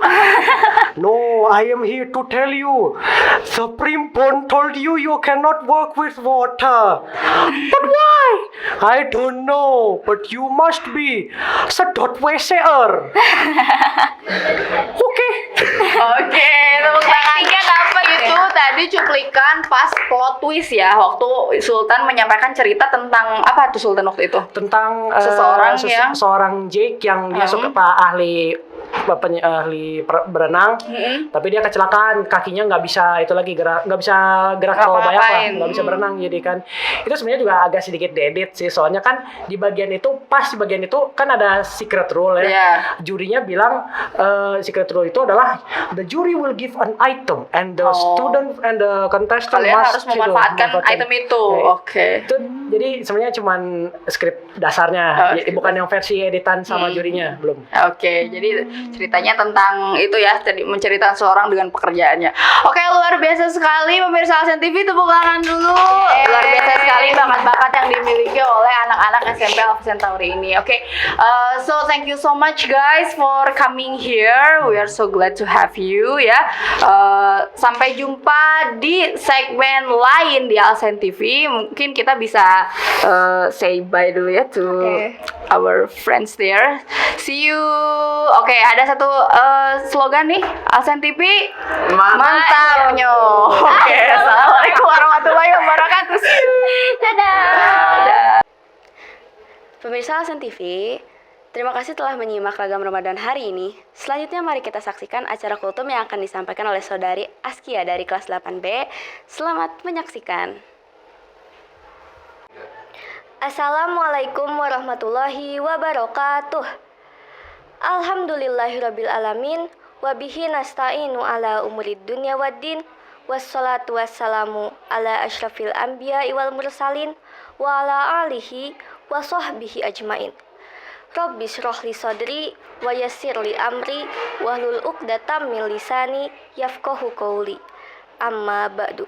S3: No, I am here to tell you. Supreme Pon told you you cannot work with water. But why? I don't know, but you must be sedot WCR. Oke.
S1: Oke, tepuk tangannya dapat itu tadi cuplikan pas plot twist ya waktu Sultan menyampaikan cerita tentang apa tuh Sultan waktu itu?
S3: Tentang seorang Jake yang dia suka ahli berenang, tapi dia kecelakaan, kakinya nggak bisa gerak kalau banyak lah, nggak bisa berenang. Jadi kan itu sebenarnya juga agak sedikit diedit sih, soalnya kan di bagian itu kan ada secret rule ya. Jurinya bilang secret rule itu adalah the jury will give an item and the student and the contestant
S1: harus memanfaatkan item itu. Oke.
S3: Itu jadi sebenarnya cuman skrip dasarnya, bukan yang versi editan sama jurinya belum.
S1: Oke, jadi ceritanya tentang itu ya, tadi menceritakan seorang dengan pekerjaannya. Oke, luar biasa sekali pemirsa Asen TV, tepuk tangan dulu. Luar biasa sekali bakat-bakat yang dimiliki oleh anak-anak SMP Alpha Centauri ini. Oke, so thank you so much guys for coming here. We are so glad to have you ya. Sampai jumpa di segmen lain di Asen TV. Mungkin kita bisa say bye dulu ya to our friends there. See you. Oke, ada satu slogan nih Asen TV, mantapnya. Oke, assalamualaikum warahmatullahi wabarakatuh. Dadah.
S5: Pemirsa Asen TV, terima kasih telah menyimak Ragam Ramadan hari ini. Selanjutnya mari kita saksikan acara kultum yang akan disampaikan oleh saudari Askia dari kelas 8B. Selamat menyaksikan. Assalamualaikum warahmatullahi wabarakatuh. Alhamdulillahirabbil alamin wa bihi nasta'inu ala umurid dunya waddin wassalatu wassalamu ala asyrafil anbiya'i wal mursalin wa ala alihi wa sahbihi ajmain. Rabbi shrah li sadri wa yassir li amri wahlul 'uqdatam min lisani yafqahu qawli. Amma ba'du.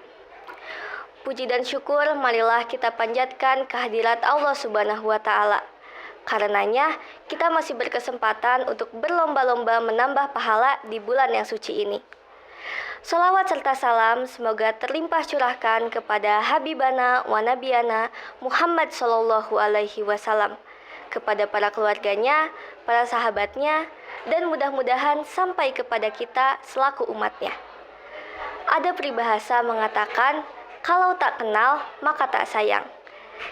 S5: Puji dan syukur marilah kita panjatkan kehadirat Allah Subhanahu wa taala. Karenanya, kita masih berkesempatan untuk berlomba-lomba menambah pahala di bulan yang suci ini. Sholawat serta salam semoga terlimpah curahkan kepada Habibana wa Nabiyana Muhammad Sallallahu Alaihi Wasallam. kepada para keluarganya, para sahabatnya, dan mudah-mudahan sampai kepada kita selaku umatnya. Ada peribahasa mengatakan, kalau tak kenal, maka tak sayang.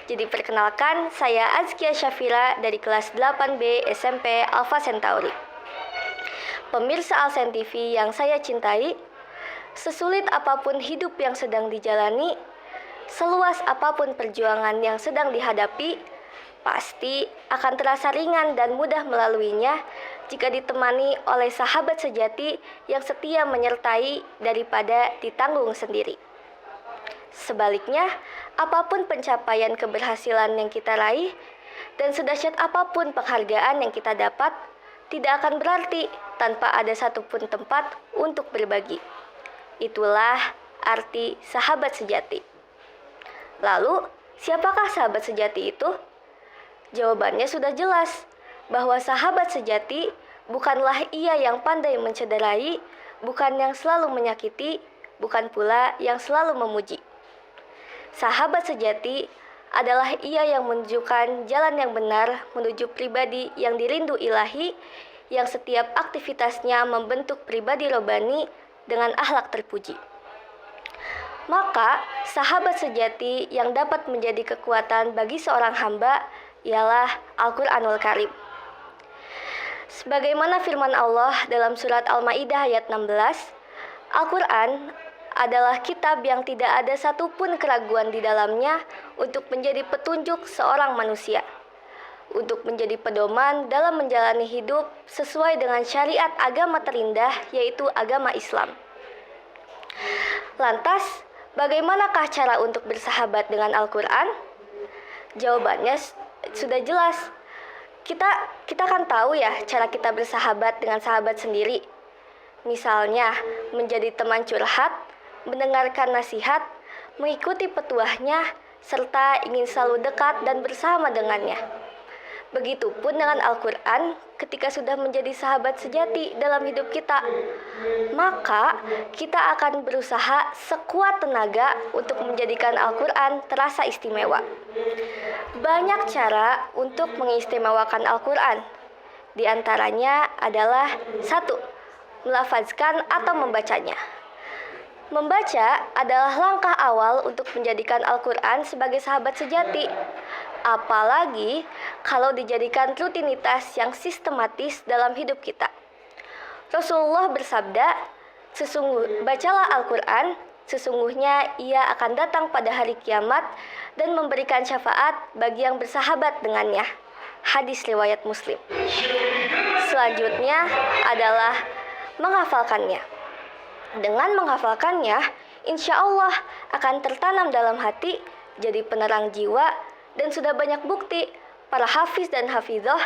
S5: Jadi perkenalkan, saya Azkia Syafira dari kelas 8B SMP Alpha Centauri. Pemirsa Alsen TV yang saya cintai, sesulit apapun hidup yang sedang dijalani, seluas apapun perjuangan yang sedang dihadapi, pasti akan terasa ringan dan mudah melaluinya jika ditemani oleh sahabat sejati yang setia menyertai daripada ditanggung sendiri. Sebaliknya, apapun pencapaian keberhasilan yang kita raih dan sedahsyat apapun penghargaan yang kita dapat, tidak akan berarti tanpa ada satupun tempat untuk berbagi. Itulah arti sahabat sejati. Lalu, siapakah sahabat sejati itu? Jawabannya sudah jelas, bahwa sahabat sejati bukanlah ia yang pandai mencederai, bukan yang selalu menyakiti, bukan pula yang selalu memuji. Sahabat sejati adalah ia yang menunjukkan jalan yang benar menuju pribadi yang dirindu ilahi, yang setiap aktivitasnya membentuk pribadi robani dengan akhlak terpuji. Maka, sahabat sejati yang dapat menjadi kekuatan bagi seorang hamba ialah Al-Quranul Karim. Sebagaimana firman Allah dalam surat Al-Maidah ayat 16, Al-Quran adalah kitab yang tidak ada satupun keraguan di dalamnya untuk menjadi petunjuk seorang manusia, untuk menjadi pedoman dalam menjalani hidup sesuai dengan syariat agama terindah, yaitu agama Islam. Lantas, bagaimanakah cara untuk bersahabat dengan Al-Quran? Jawabannya sudah jelas. Kita kan tahu ya cara kita bersahabat dengan sahabat sendiri. Misalnya, menjadi teman curhat, mendengarkan nasihat, mengikuti petuahnya, serta ingin selalu dekat dan bersama dengannya. Begitupun dengan Al-Quran ketika sudah menjadi sahabat sejati dalam hidup kita. Maka kita akan berusaha sekuat tenaga untuk menjadikan Al-Quran terasa istimewa. Banyak cara untuk mengistimewakan Al-Quran. Di antaranya adalah 1. Melafazkan atau membacanya. Membaca adalah langkah awal untuk menjadikan Al-Quran sebagai sahabat sejati. Apalagi kalau dijadikan rutinitas yang sistematis dalam hidup kita. Rasulullah bersabda, bacalah Al-Quran, sesungguhnya ia akan datang pada hari kiamat dan memberikan syafaat bagi yang bersahabat dengannya. Hadis riwayat Muslim. Selanjutnya adalah menghafalkannya. Dengan menghafalkannya, insya Allah akan tertanam dalam hati, jadi penerang jiwa, dan sudah banyak bukti para hafiz dan hafizah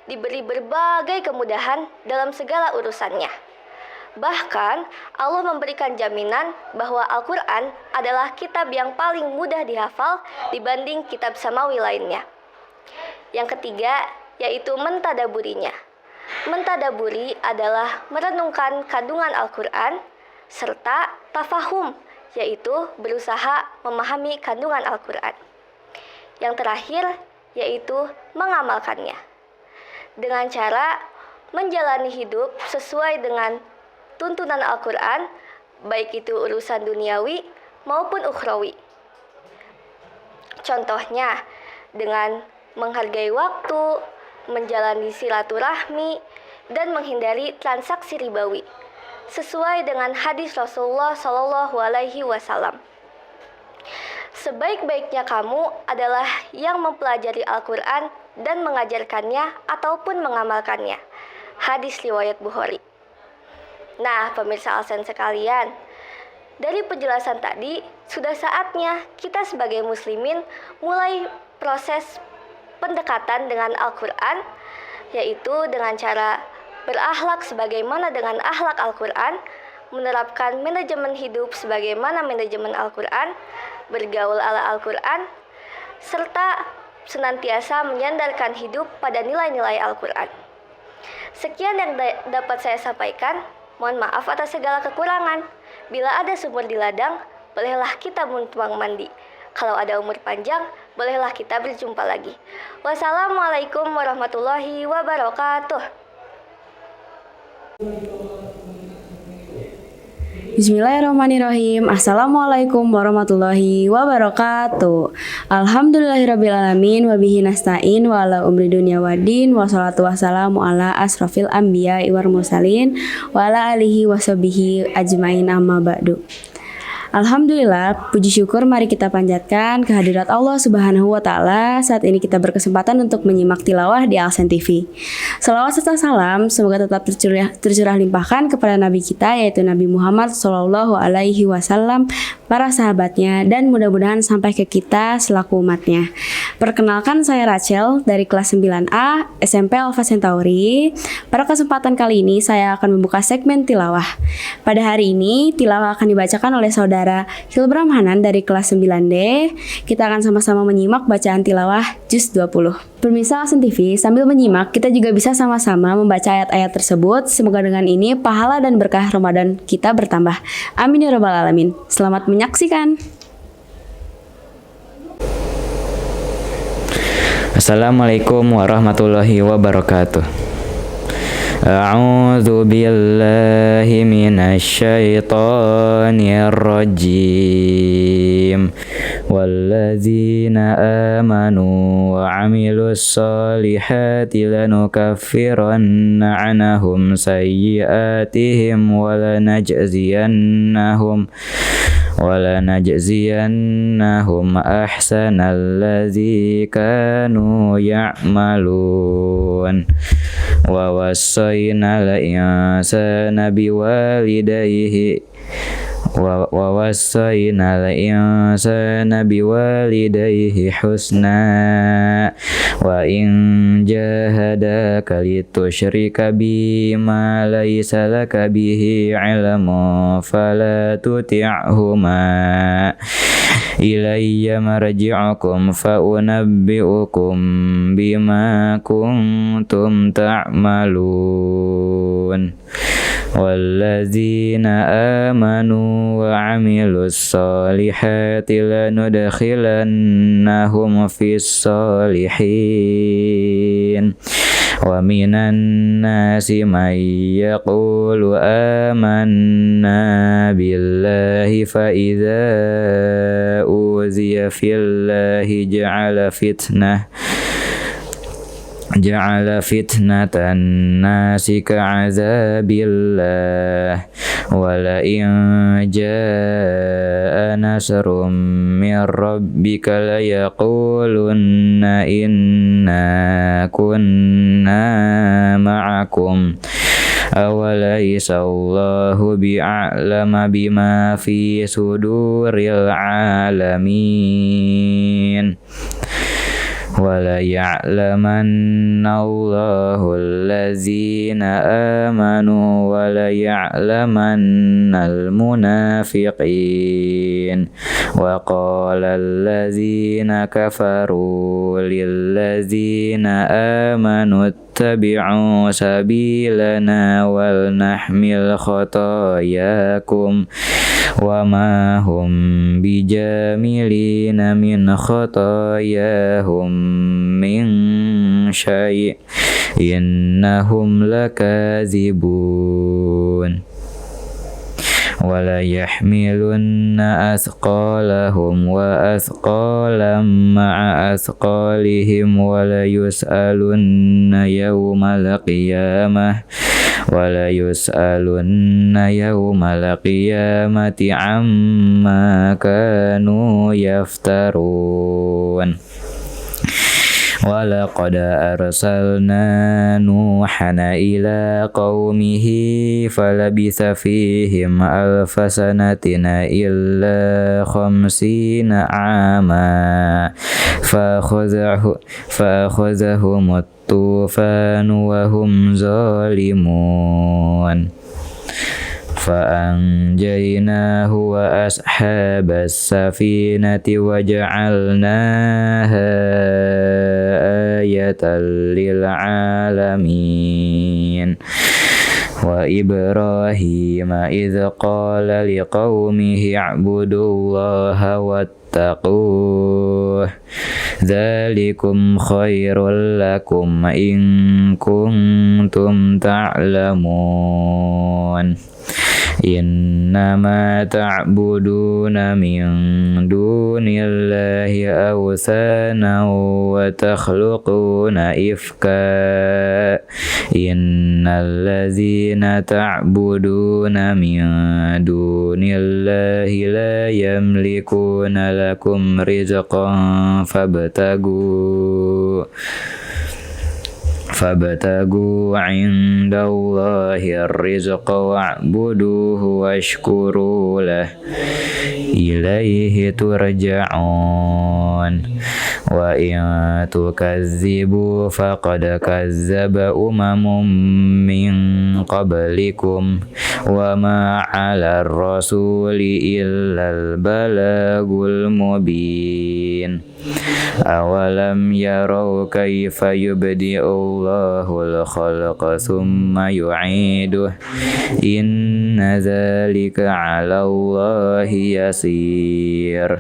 S5: diberi berbagai kemudahan dalam segala urusannya. Bahkan, Allah memberikan jaminan bahwa Al-Quran adalah kitab yang paling mudah dihafal dibanding kitab samawi lainnya. Yang ketiga, yaitu mentadaburinya. Mentadaburi adalah merenungkan kandungan Al-Quran, serta tafahum, yaitu berusaha memahami kandungan Al-Quran. Yang terakhir, yaitu mengamalkannya. Dengan cara menjalani hidup sesuai dengan tuntunan Al-Quran, baik itu urusan duniawi maupun ukhrawi. Contohnya, dengan menghargai waktu, menjalani silaturahmi, dan menghindari transaksi ribawi, sesuai dengan hadis Rasulullah Shallallahu Alaihi Wasallam. Sebaik-baiknya kamu adalah yang mempelajari Al-Quran dan mengajarkannya ataupun mengamalkannya. Hadis riwayat Bukhari. Nah, pemirsa Alsen sekalian, dari penjelasan tadi, sudah saatnya kita sebagai muslimin mulai proses pendekatan dengan Al-Quran, yaitu dengan cara berakhlak sebagaimana dengan akhlak Al-Quran, menerapkan manajemen hidup sebagaimana manajemen Al-Quran, bergaul ala Al-Quran, serta senantiasa menyandarkan hidup pada nilai-nilai Al-Quran. Sekian yang dapat saya sampaikan. Mohon maaf atas segala kekurangan. Bila ada sumur di ladang, bolehlah kita menumpang mandi. Kalau ada umur panjang, bolehlah kita berjumpa lagi. Wassalamualaikum warahmatullahi wabarakatuh.
S6: Bismillahirrahmanirrahim. Assalamualaikum warahmatullahi wabarakatuh. Alhamdulillahirrabbilalamin. Wabihi nasta'in wa ala umri dunya waddin. Wassalatu wassalamu ala asrafil anbiya wal mursalin wa ala alihi washabihi ajmain amma ba'du. Alhamdulillah, puji syukur mari kita panjatkan kehadirat Allah Subhanahu wa Ta'ala. Saat ini kita berkesempatan untuk menyimak tilawah di Alsen TV. Salawat serta salam semoga tetap tercurah limpahkan kepada Nabi kita, yaitu Nabi Muhammad Sallallahu Alaihi Wasallam, para sahabatnya, dan mudah-mudahan sampai ke kita selaku umatnya. Perkenalkan, saya Rachel dari kelas 9A SMP Alfa Centauri. Pada kesempatan kali ini saya akan membuka segmen tilawah. Pada hari ini tilawah akan dibacakan oleh saudara Hilbram Hanan dari kelas 9D. Kita akan sama-sama menyimak bacaan tilawah juz 20. Pemirsa Alsen TV, sambil menyimak kita juga bisa sama-sama membaca ayat-ayat tersebut. Semoga dengan ini pahala dan berkah Ramadan kita bertambah. Amin ya rabbal alamin. Selamat menyaksikan.
S7: Assalamualaikum warahmatullahi wabarakatuh. A'udzu billahi minasyaitonir rajim. Walladzina amanu wa 'amilus solihati lanukaffiranna 'anhum sayyi'atihim wa lanajziyannahum ahsanal ladzi kanu ya'malun. Wa wassaynal insana biwalidayhi husna wa in jahadaka litusyrika bima laysa laka bihi ilmun fala tuti'huma ilayya marji'ukum fa unabbi'ukum bima kuntum ta'malun. Walladzina amanu wa 'amilus solihati lanudkhilannahum fis solihin. Wa minan nasi may yaqulu amanna billahi fa idza uziya fillahi ja'ala fitnatan nasi ka'adzabillah wa la in jaa'a nasrum min rabbika la yaqulunna inna kunna ma'akum awalaysa Allahu bi'a'lama bima fi suduril alamin. Wala ya'lamanna Allahu allazina amanu wala ya'lamanna al-munafiqin. Wa qala allazina kafaru lillazina amanu ittabi'u sabilana wal nahmil khatayakum wa ma hum bijamilina min khatayahum min syai' innahum lakazibun. Wala yahmilunna athqalahum wa athqalam ma'a athqalihim wala yus'alunna yawmal qiyamati amma kanu yaftarun. Walaqad arsalna Nuhan ila qaumihi falabitha fihim alfa sanatin illa khamsina ama fa'akhadhahum at-tufan wa hum zalimun. فأنجيناه وأصحاب السفينة وجعلناها آية للعالمين. وإبراهيم إذ قال لقومه اعبدوا الله واتقوه ذلكم خير لكم إن كنتم تعلمون إنما تعبدون من دون الله أوثانا وتخلقون إفكا إن الذين تعبدون من دون الله لا يملكون لكم رزقا فابتغوا عند الله الرزق واعبدوه واشكروا له إليه ترجعون وإن تكذبوا فقد كذب من قبلكم وما على الرسول إلا البلاغ المبين أولم يروا كيف يبدئ الله الخلق ثم يعيده إن ذلك على الله يسير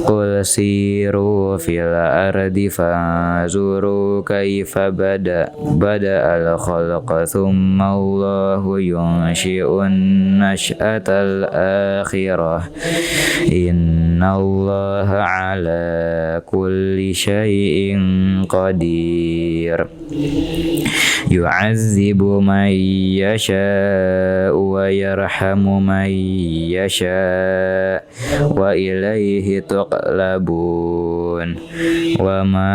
S7: قل سيروا في الأرض فانظروا كيف بدأ الخلق ثم الله ينشئ النشأة الآخرة إن الله على كل شيء قدير يعذب من يشاء ويرحم من يشاء وإليه تقلبون وما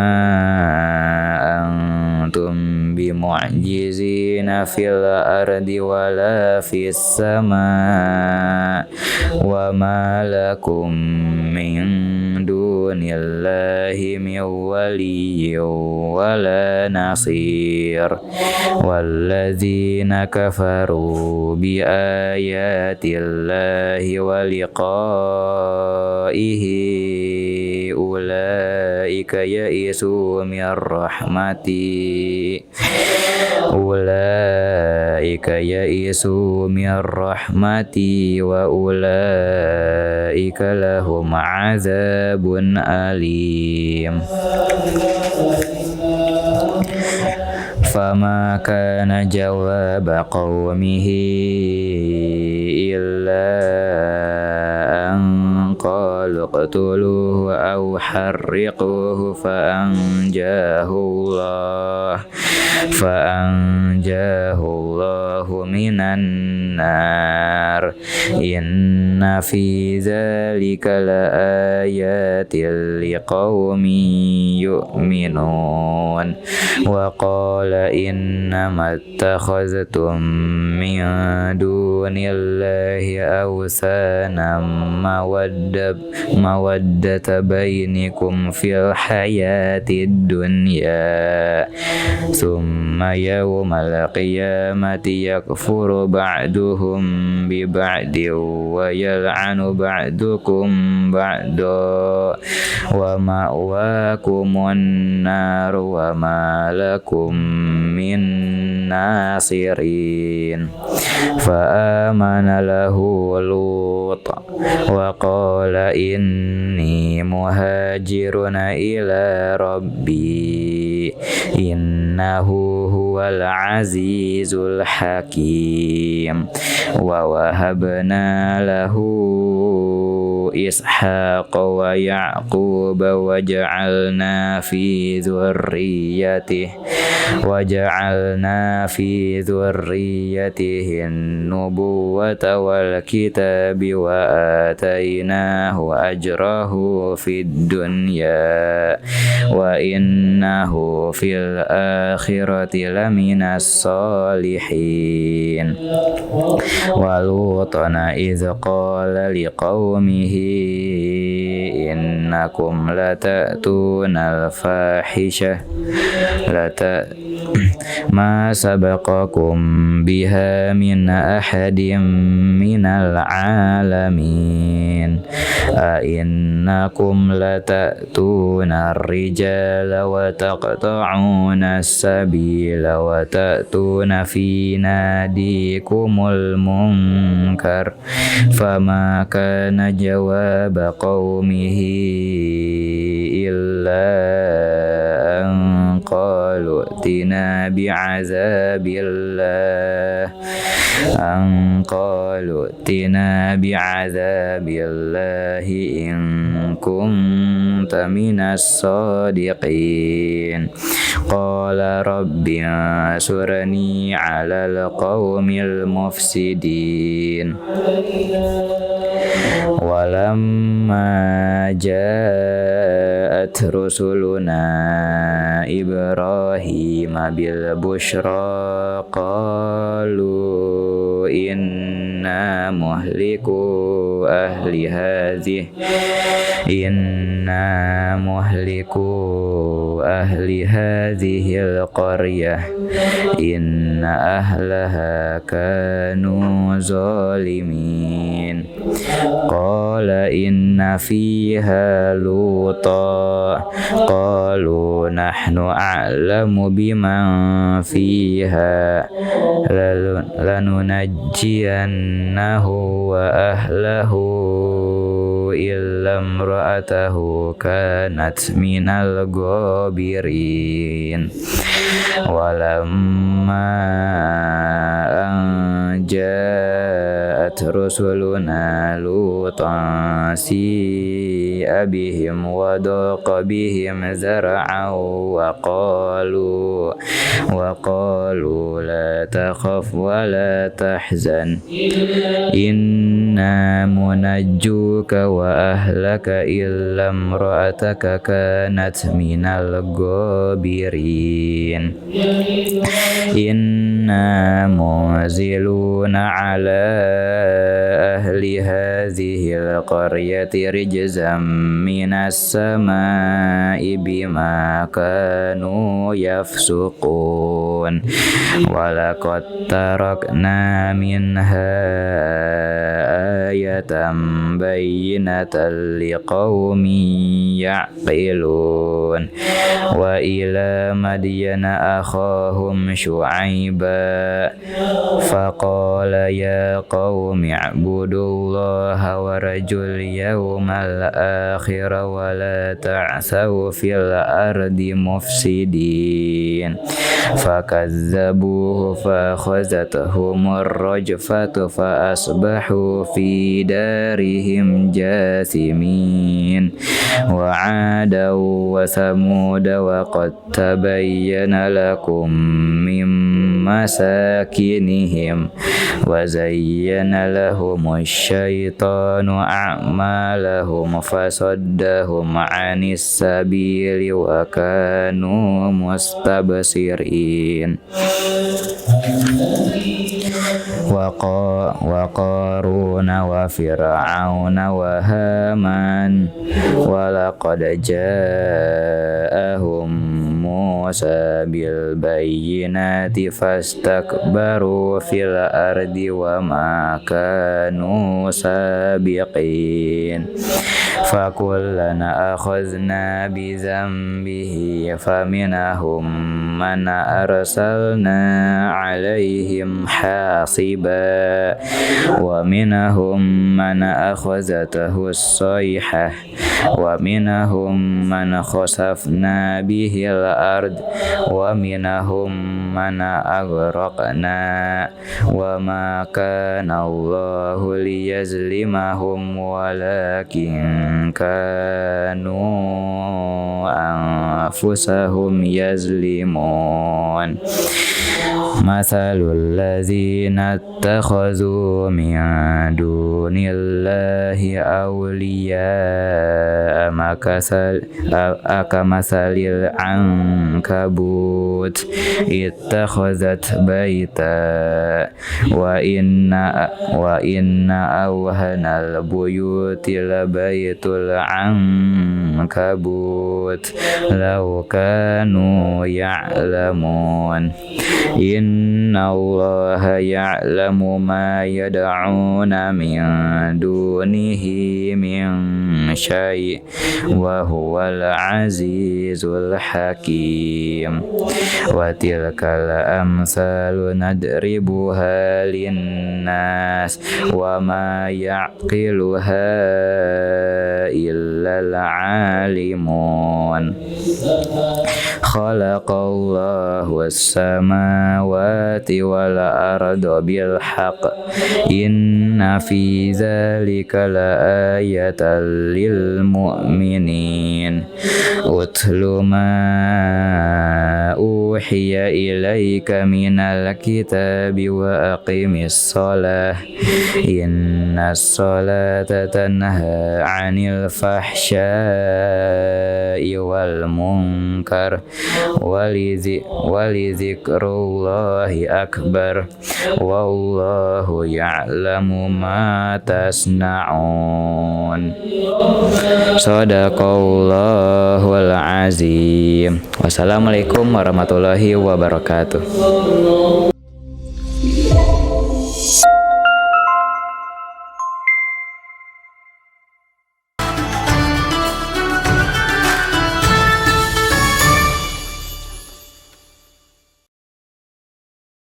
S7: أنتم بمعجزين في الأرض ولا في السماء وما لكم من دون الله من ولي ولا نصير والذين كفروا بآيات الله ولقائه أولئك يئسوا من رحمتي وأولئك لهم عذاب أليم فما كان جواب قومه إلا أن قالوا اقتلوه أو حرقوه فأنجاه الله من النار إن في ذلك لآيات لقوم يؤمنون وقال إنما اتخذتم من دون الله أوثانا مودة بينكم في الحياة الدنيا ثم يوم القيامة يكفر بعضهم ببعض ويلعن بعضكم بعضا ومأواكم النار وما لكم من ناصرين فآمن له لوط وقال إني مهاجر إلى ربي إنه هو العزيز الحكيم ووهبنا له إسحاق ويعقوب وجعلنا في ذريته النبوة والكتاب وآتيناه أجره في الدنيا وإنه في الآخرة لمن الصالحين ولوطا إذ قال لقومه إنكم لتأتون ما سبقكم بها من أحد من العالمين أئنكم لتأتون الرجال وتقطعون السبيل وتأتون في ناديكم المنكر فما كان جواب قومه إلا أن قالوا ائتنا بعذاب الله إن كنت من الصادقين قال رب انصرني على القوم المفسدين ولما جاءت رسلنا إبراهيم بالبشرى قالوا إنا مهلكو أهل هذه القرية إن أهلها كانوا ظالمين قال إن فيها لوطا قالوا نحن أعلم بمن فيها لننجينه وأهله إلا امرأته كانت من الغابرين ولما أن جاءت رسلنا لوطا سيء بهم وضاق بهم ذرعا وقالوا لا تخف ولا تحزن إنا منجوك وأهلك إلا امرأتك كانت من الغابرين إنا منزلون على أهل هذه القرية رجزا من السماء بما كانوا يفسقون ولقد تركنا منها آية بينة لقوم يعقلون وإلى مدين أخاهم شعيبا فقال يا قوم اعبدوا الله وارجوا اليوم الآخر ولا تعثوا في الأرض مفسدين فكذبوه فأخذتهم الرجفة فأصبحوا في دارهم جاثمين وعادا وثمود وقد تبين لكم من مساكنهم وزين لهم الشيطان أعمالهم فصدهم عن السبيل وكانوا مستبصرين وقارون وفرعون وهامان ولقد جاءهم موسى بالبينات فاستكبروا في الأرض وما كانوا سابقين فكلنا أخذنا بذنبه فمنهم من أرسلنا عليهم حاصبا ومنهم من أخذته الصيحة ومنهم من خسفنا به الأرض ومنهم من أغرقنا وما كان الله ليظلمهم ولكن كانوا أنفسهم يظلمون Mathalul ladzina ittakhadhu min dunillahi awliya akamathalil ankabut ittakhadhat baita wa inna awhanal buyuti labaitul ankabut law kanu ya'lamun inna allaha ya'lamu ma yad'una min dunihi min syai' wa huwal azizul hakim wa tilkal amsalu nadribuha linnas wa ma ya'qiluha illal alimun khalaqallahu as-samawati wal arda bil haqq inna fi dzalika laayatan lil mu'minin utlu ma uhiya ilaika minal kitabi wa aqimis shalah innas salata tanha 'anil fahsya'i wal munkar walizikrullahi akbar wallahu ya'lamu ma tasna'un. Shadaqallahul azim. Wassalamualaikum warahmatullahi wabarakatuh.